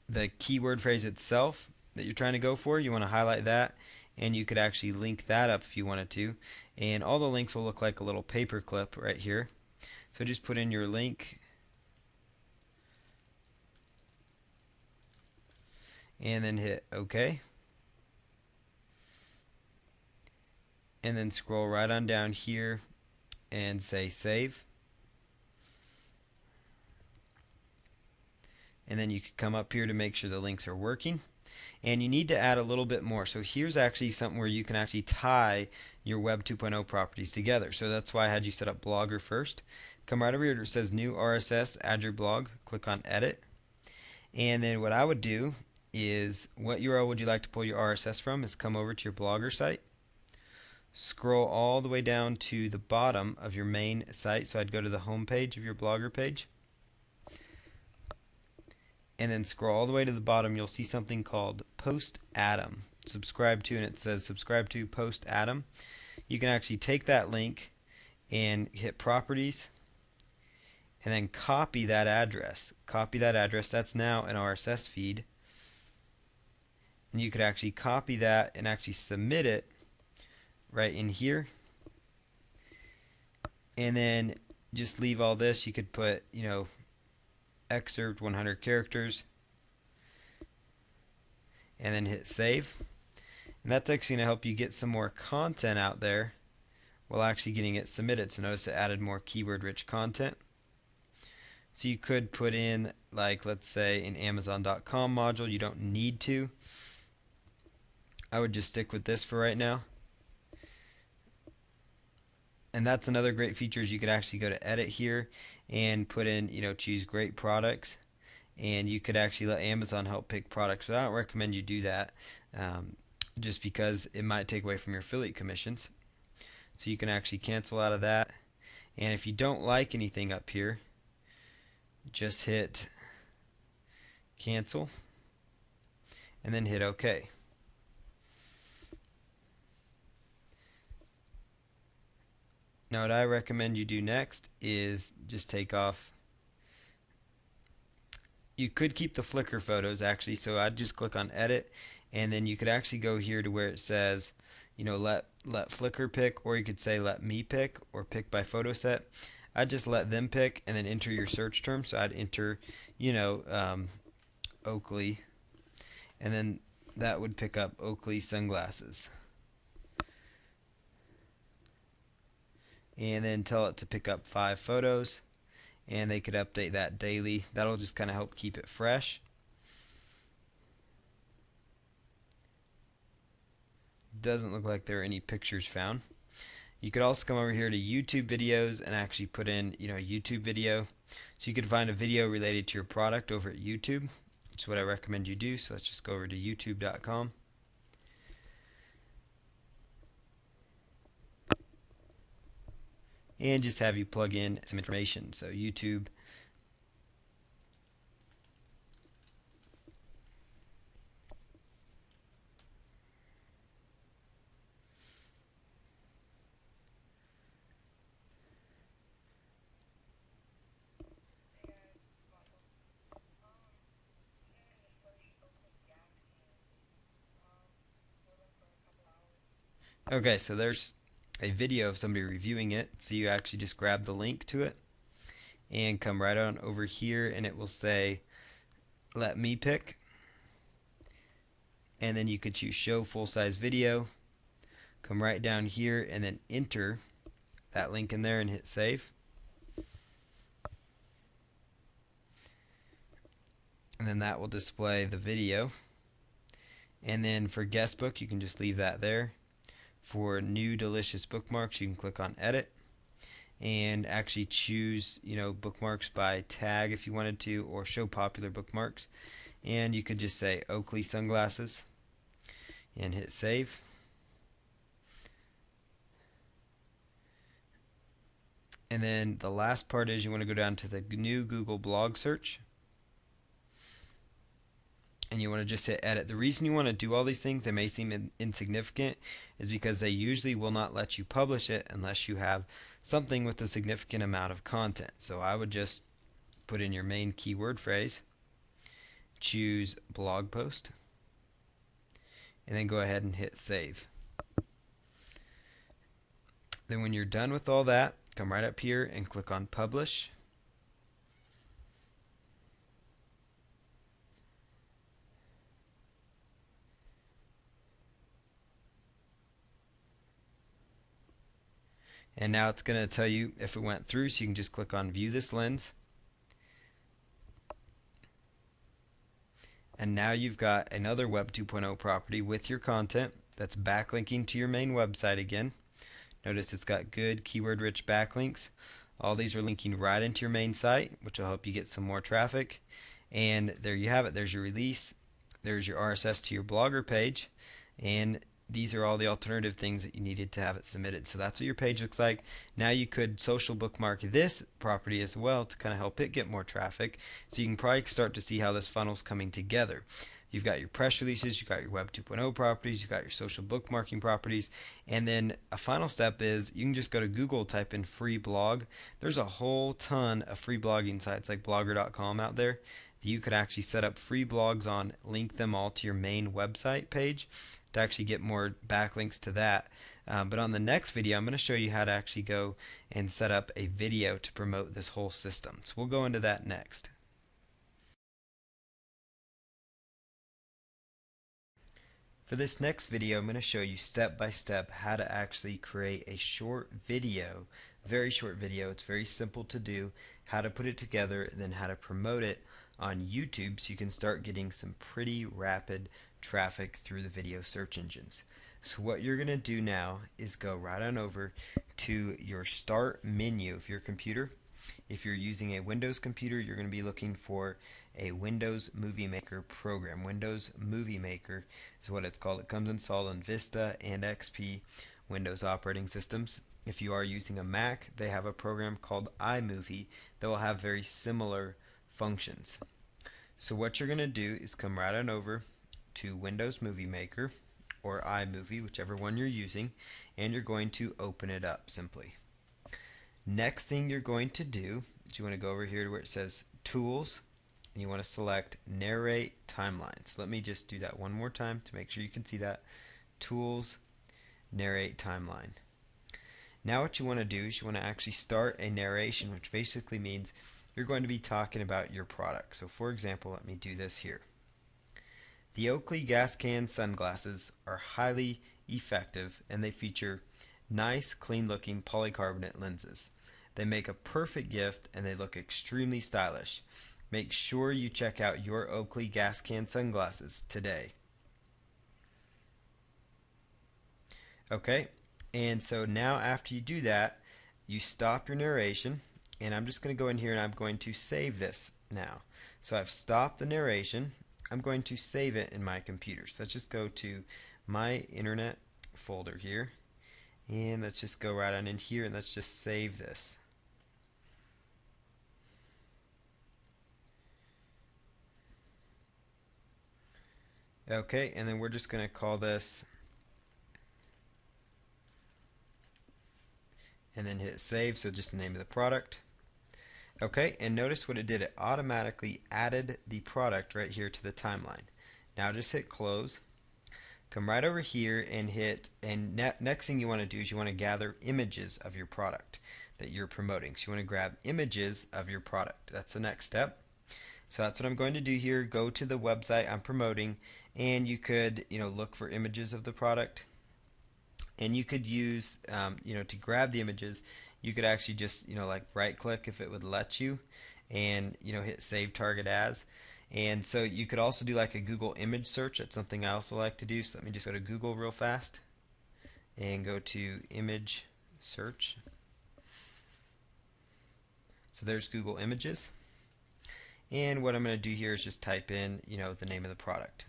the keyword phrase itself that you're trying to go for, you want to highlight that, and you could actually link that up if you wanted to, and all the links will look like a little paper clip right here. So just put in your link and then hit OK, and then scroll right on down here and say save. And then you could come up here to make sure the links are working. And you need to add a little bit more. So here's actually something where you can actually tie your Web 2.0 properties together. So that's why I had you set up Blogger first. Come right over here where it says New RSS, add your blog, click on Edit. And then what I would do is, what URL would you like to pull your RSS from, is come over to your Blogger site. Scroll all the way down to the bottom of your main site. So I'd go to the home page of your Blogger page. And then scroll all the way to the bottom, you'll see something called Post Atom. Subscribe to, and it says subscribe to Post Atom. You can actually take that link and hit properties and then copy that address. Copy that address. That's now an RSS feed. And you could actually copy that and actually submit it right in here. And then just leave all this. You could put, you know, excerpt 100 characters and then hit save. And that's actually going to help you get some more content out there while actually getting it submitted. So notice it added more keyword rich content. So you could put in, like, let's say an Amazon.com module. You don't need to. I would just stick with this for right now. And that's another great feature, is you could actually go to edit here and put in, you know, choose great products, and you could actually let Amazon help pick products. But I don't recommend you do that, just because it might take away from your affiliate commissions. So you can actually cancel out of that. And if you don't like anything up here, just hit cancel and then hit OK. Now what I recommend you do next is just take off. You could keep the Flickr photos actually, so I'd just click on edit, and then you could actually go here to where it says, you know, let Flickr pick, or you could say let me pick, or pick by photo set. I'd just let them pick and then enter your search term. So I'd enter, you know, Oakley, and then that would pick up Oakley sunglasses. And then tell it to pick up 5 photos, and they could update that daily. That'll just kind of help keep it fresh. Doesn't look like there are any pictures found. You could also come over here to YouTube videos and actually put in, you know, a YouTube video. So you could find a video related to your product over at YouTube, which is what I recommend you do. So let's just go over to youtube.com. And just have you plug in some information. So YouTube. Okay, so there's a video of somebody reviewing it. So you actually just grab the link to it and come right on over here, and it will say let me pick, and then you could choose show full size video. Come right down here and then enter that link in there and hit save. And then that will display the video. And then for guest book, you can just leave that there. For new delicious bookmarks, you can click on edit. and actually choose, bookmarks by tag if you wanted to, or show popular bookmarks. And you could just say Oakley sunglasses and hit save. And then the last part is you want to go down to the new Google blog search, and you want to just hit edit. The reason you want to do all these things, they may seem insignificant, is because they usually will not let you publish it unless you have something with a significant amount of content. So I would just put in your main keyword phrase, choose blog post, and then go ahead and hit save. Then when you're done with all that, come right up here and click on publish. And now it's going to tell you if it went through, so you can just click on view this lens. And now you've got another Web 2.0 property with your content that's backlinking to your main website again. Notice it's got good keyword rich backlinks. All these are linking right into your main site, which will help you get some more traffic. And there you have it. There's your release. There's your RSS to your Blogger page. And these are all the alternative things that you needed to have it submitted. So that's what your page looks like. Now you could social bookmark this property as well to kind of help it get more traffic. So you can probably start to see how this funnel's coming together. You've got your press releases, you've got your Web 2.0 properties, you've got your social bookmarking properties, and then a final step is you can just go to Google, type in free blog. There's a whole ton of free blogging sites like blogger.com out there that you could actually set up free blogs on, link them all to your main website page to actually get more backlinks to that. But on the next video, I'm going to show you how to actually go and set up a video to promote this whole system. So we'll go into that next. For this next video, I'm going to show you step by step how to actually create a short video, very short video. It's very simple to do, how to put it together, and then how to promote it on YouTube so you can start getting some pretty rapid traffic through the video search engines. So what you're going to do now is go right on over to your start menu of your computer. If you're using a Windows computer, you're going to be looking for a Windows Movie Maker program. Windows Movie Maker is what it's called. It comes installed on Vista and XP Windows operating systems. If you are using a Mac, they have a program called iMovie that will have very similar functions. So what you're going to do is come right on over to Windows Movie Maker or iMovie, whichever one you're using, and you're going to open it up simply. Next thing you're going to do is you want to go over here to where it says Tools, and you want to select Narrate Timeline. So let me just do that one more time to make sure you can see that. Tools, Narrate Timeline. Now what you want to do is you want to actually start a narration, which basically means you're going to be talking about your product. So for example, let me do this here. The Oakley gas can sunglasses are highly effective, and they feature nice, clean-looking polycarbonate lenses. They make a perfect gift, and they look extremely stylish. Make sure you check out your Oakley gas can sunglasses today. Okay, and so now after you do that, you stop your narration, and I'm just going to go in here and I'm going to save this now. So I've stopped the narration. I'm going to save it in my computer. So let's just go to my internet folder here, and let's just go right on in here and let's just save this. Okay, and then we're just going to call this, and then hit save, so just the name of the product. Okay, and notice what it did. It automatically added the product right here to the timeline. Now just hit close. Come right over here and hit, and next thing you want to do is you want to gather images of your product that you're promoting. So you want to grab images of your product. That's the next step. So that's what I'm going to do here. Go to the website I'm promoting, and you could, look for images of the product. And you could use, to grab the images, you could actually just, like right click if it would let you, and, hit save target as. And so you could also do like a Google image search. That's something I also like to do. So let me just go to Google real fast and go to image search. So there's Google Images. And what I'm going to do here is just type in, the name of the product.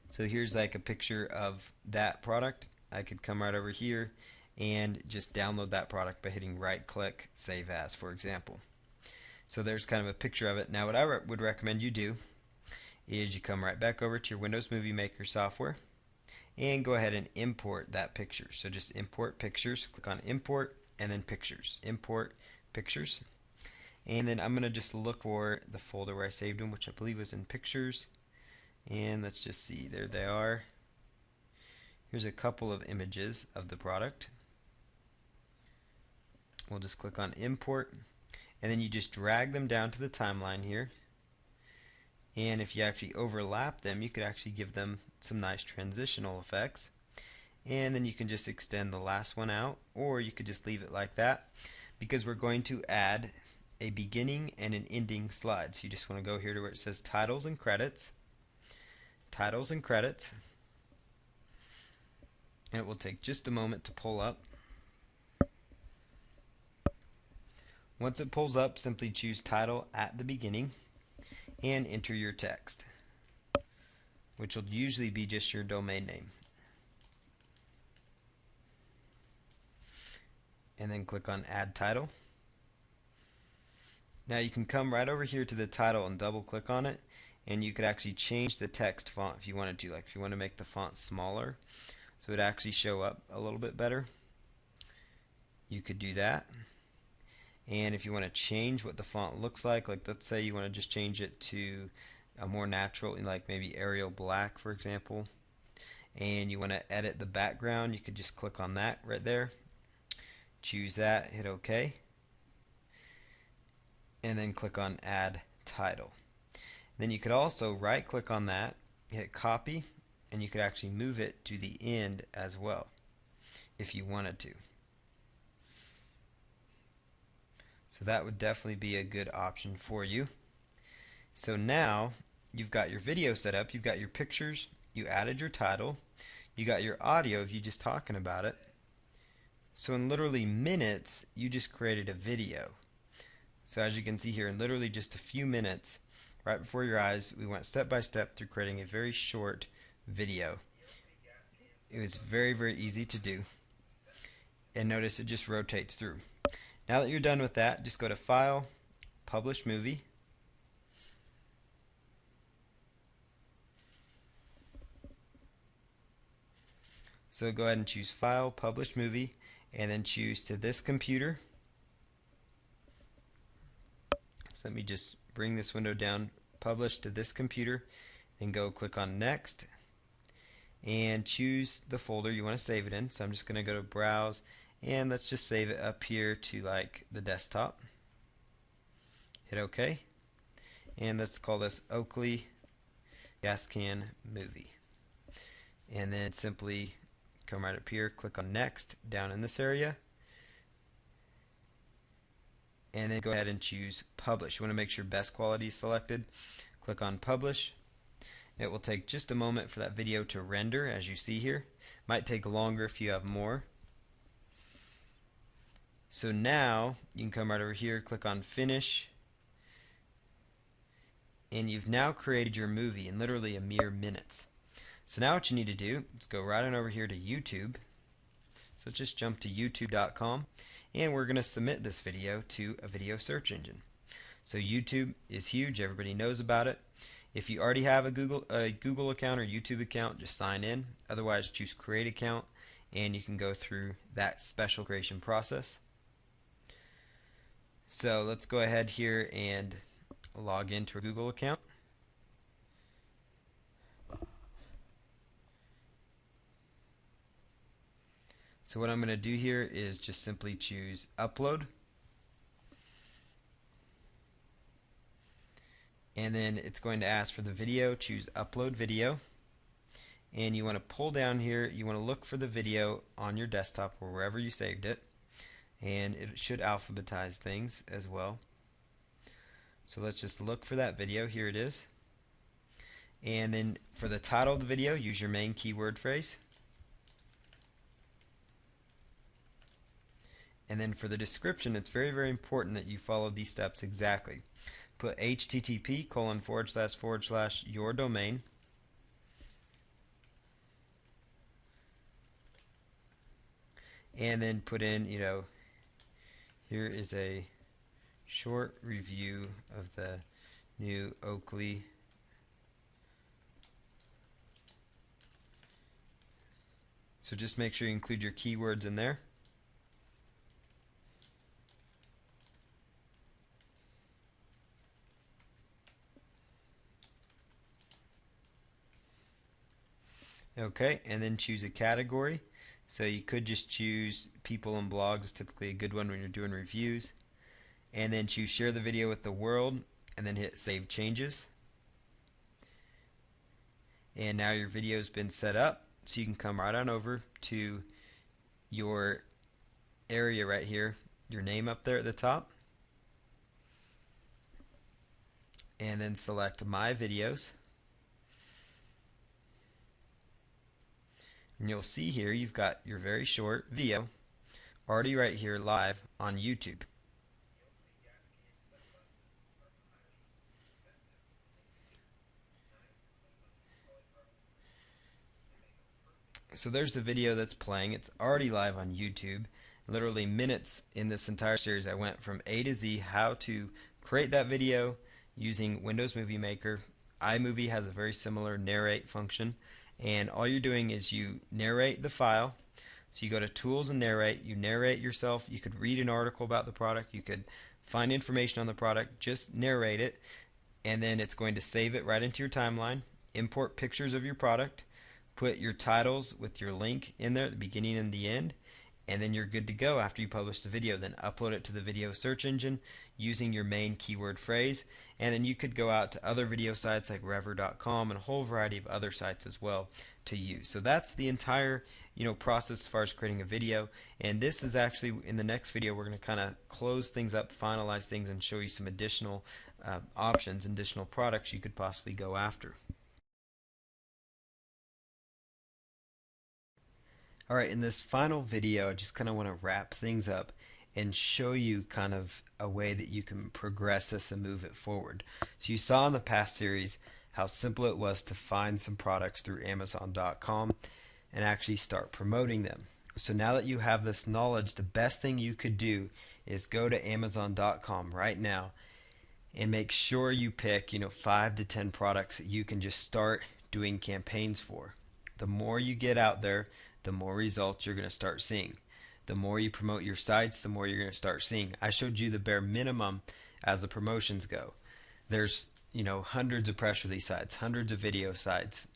So here's like a picture of that product. I could come right over here and just download that product by hitting right click, save as, for example. So there's kind of a picture of it. Now what I would recommend you do is you come right back over to your Windows Movie Maker software and go ahead and import that picture. So just import pictures, click on import and then pictures, import pictures. And then I'm going to just look for the folder where I saved them, which I believe was in pictures. And let's just see, there they are. Here's a couple of images of the product. We'll just click on import and then you just drag them down to the timeline here. And if you actually overlap them, you could actually give them some nice transitional effects. And then you can just extend the last one out, or you could just leave it like that, because we're going to add a beginning and an ending slide. So you just want to go here to where it says titles and credits. Titles and credits. And it will take just a moment to pull up. Once it pulls up, simply choose title at the beginning and enter your text, which will usually be just your domain name. And then click on Add Title. Now you can come right over here to the title and double click on it, and you could actually change the text font if you wanted to. Like if you want to make the font smaller so it actually show up a little bit better, you could do that. And if you want to change what the font looks like let's say you want to just change it to a more natural, like maybe Arial black for example, and you want to edit the background, you could just click on that right there, choose that, hit OK, and then click on Add Title. Then you could also right click on that, hit copy, and you could actually move it to the end as well if you wanted to. So that would definitely be a good option for you. So now you've got your video set up, you've got your pictures, you added your title, you got your audio of you just talking about it. So in literally minutes, you just created a video. So as you can see here, in literally just a few minutes, right before your eyes, we went step by step through creating a very short video. It was very, very easy to do. And notice it just rotates through. Now that you're done with that, just go to File, Publish Movie. So go ahead and choose File, Publish Movie, and then choose to this computer. So let me just bring this window down, Publish to this computer, then go click on Next, and choose the folder you want to save it in. So I'm just going to go to Browse, and let's just save it up here to like the desktop. Hit OK, and let's call this Oakley Gas Can Movie. And then simply come right up here, click on Next down in this area, and then go ahead and choose Publish. You want to make sure best quality is selected. Click on Publish. It will take just a moment for that video to render, as you see here. Might take longer if you have more. So now you can come right over here, click on Finish, and you've now created your movie in literally a mere minutes. So now what you need to do is go right on over here to YouTube. So just jump to youtube.com, and we're going to submit this video to a video search engine. So YouTube is huge, everybody knows about it. If you already have a Google account or YouTube account, just sign in. Otherwise, choose Create Account, and you can go through that special creation process. So let's go ahead here and log into a Google account. So what I'm going to do here is just simply choose Upload. And then it's going to ask for the video. Choose Upload Video. And you want to pull down here, you want to look for the video on your desktop or wherever you saved it. And it should alphabetize things as well. So let's just look for that video. Here it is. And then for the title of the video, use your main keyword phrase. And then for the description, it's very, very important that you follow these steps exactly. Put http:// your domain. And then put in, here is a short review of the new Oakley So just make sure you include your keywords in there. Okay, and then choose a category. So you could just choose people and blogs, typically a good one when you're doing reviews. And then choose share the video with the world, and then hit save changes. And now your video's been set up, so you can come right on over to your area right here, your name up there at the top, and then select my videos. And you'll see here you've got your very short video already right here live on YouTube. So there's the video that's playing. It's already live on YouTube. Literally minutes in this entire series, I went from A to Z how to create that video using Windows Movie Maker. iMovie has a very similar narrate function, and all you're doing is you narrate the file. So you go to Tools and Narrate, you narrate yourself. You could read an article about the product, you could find information on the product, just narrate it, and then it's going to save it right into your timeline. Import pictures of your product, put your titles with your link in there at the beginning and the end, and then you're good to go after you publish the video. Then upload it to the video search engine using your main keyword phrase, and then you could go out to other video sites like Rever.com and a whole variety of other sites as well to use. So that's the entire process as far as creating a video. And this is actually, in the next video, we're going to kind of close things up, finalize things, and show you some additional options, additional products you could possibly go after. Alright, in this final video, I just kind of want to wrap things up and show you kind of a way that you can progress this and move it forward. So you saw in the past series how simple it was to find some products through Amazon.com and actually start promoting them. So now that you have this knowledge, the best thing you could do is go to Amazon.com right now and make sure you pick 5 to 10 products that you can just start doing campaigns for. The more you get out there, the more results you're going to start seeing. The more you promote your sites, the more you're going to start seeing. I showed you the bare minimum as the promotions go. There's hundreds of press release sites, hundreds of video sites,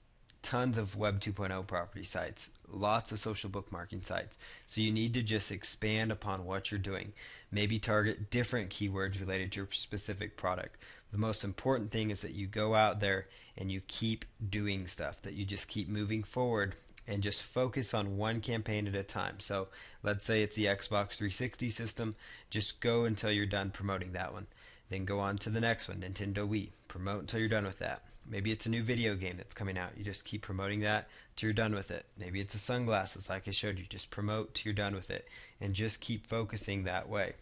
tons of Web 2.0 property sites, lots of social bookmarking sites. So you need to just expand upon what you're doing. Maybe target different keywords related to your specific product. The most important thing is that you go out there and you keep doing stuff, that you just keep moving forward and just focus on one campaign at a time. So let's say it's the Xbox 360 system, just go until you're done promoting that one. Then go on to the next one, Nintendo Wii. Promote until you're done with that. Maybe it's a new video game that's coming out. You just keep promoting that till you're done with it. Maybe it's the sunglasses like I showed you. Just promote till you're done with it. And just keep focusing that way.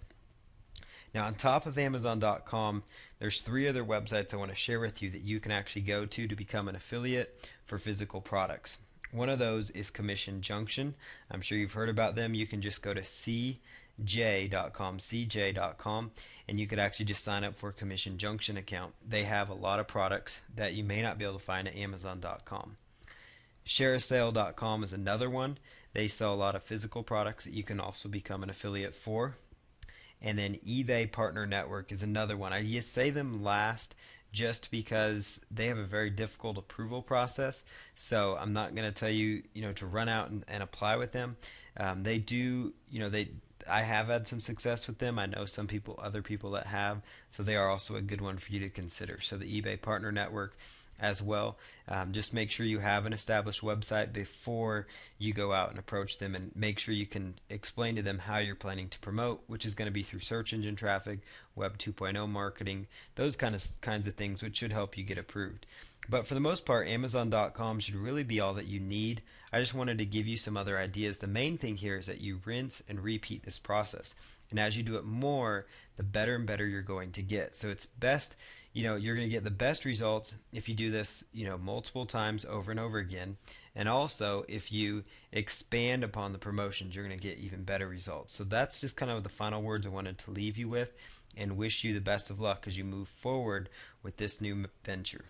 Now on top of Amazon.com, there's 3 other websites I want to share with you that you can actually go to become an affiliate for physical products. One of those is Commission Junction. I'm sure you've heard about them. You can just go to cj.com, and you could actually just sign up for a Commission Junction account. They have a lot of products that you may not be able to find at Amazon.com. Shareasale.com is another one. They sell a lot of physical products that you can also become an affiliate for. And then eBay Partner Network is another one. I say them last just because they have a very difficult approval process. So I'm not going to tell you, to run out and apply with them. They do, I have had some success with them. I know other people that have. So they are also a good one for you to consider. So the eBay Partner Network as well. Just make sure you have an established website before you go out and approach them, and make sure you can explain to them how you're planning to promote, which is going to be through search engine traffic, web 2.0 marketing, those kinds of things, which should help you get approved. But for the most part, Amazon.com should really be all that you need. I just wanted to give you some other ideas. The main thing here is that you rinse and repeat this process. And as you do it more, the better and better you're going to get. So it's best, you're going to get the best results if you do this, multiple times over and over again. And also, if you expand upon the promotions, you're going to get even better results. So that's just kind of the final words I wanted to leave you with, and wish you the best of luck as you move forward with this new venture.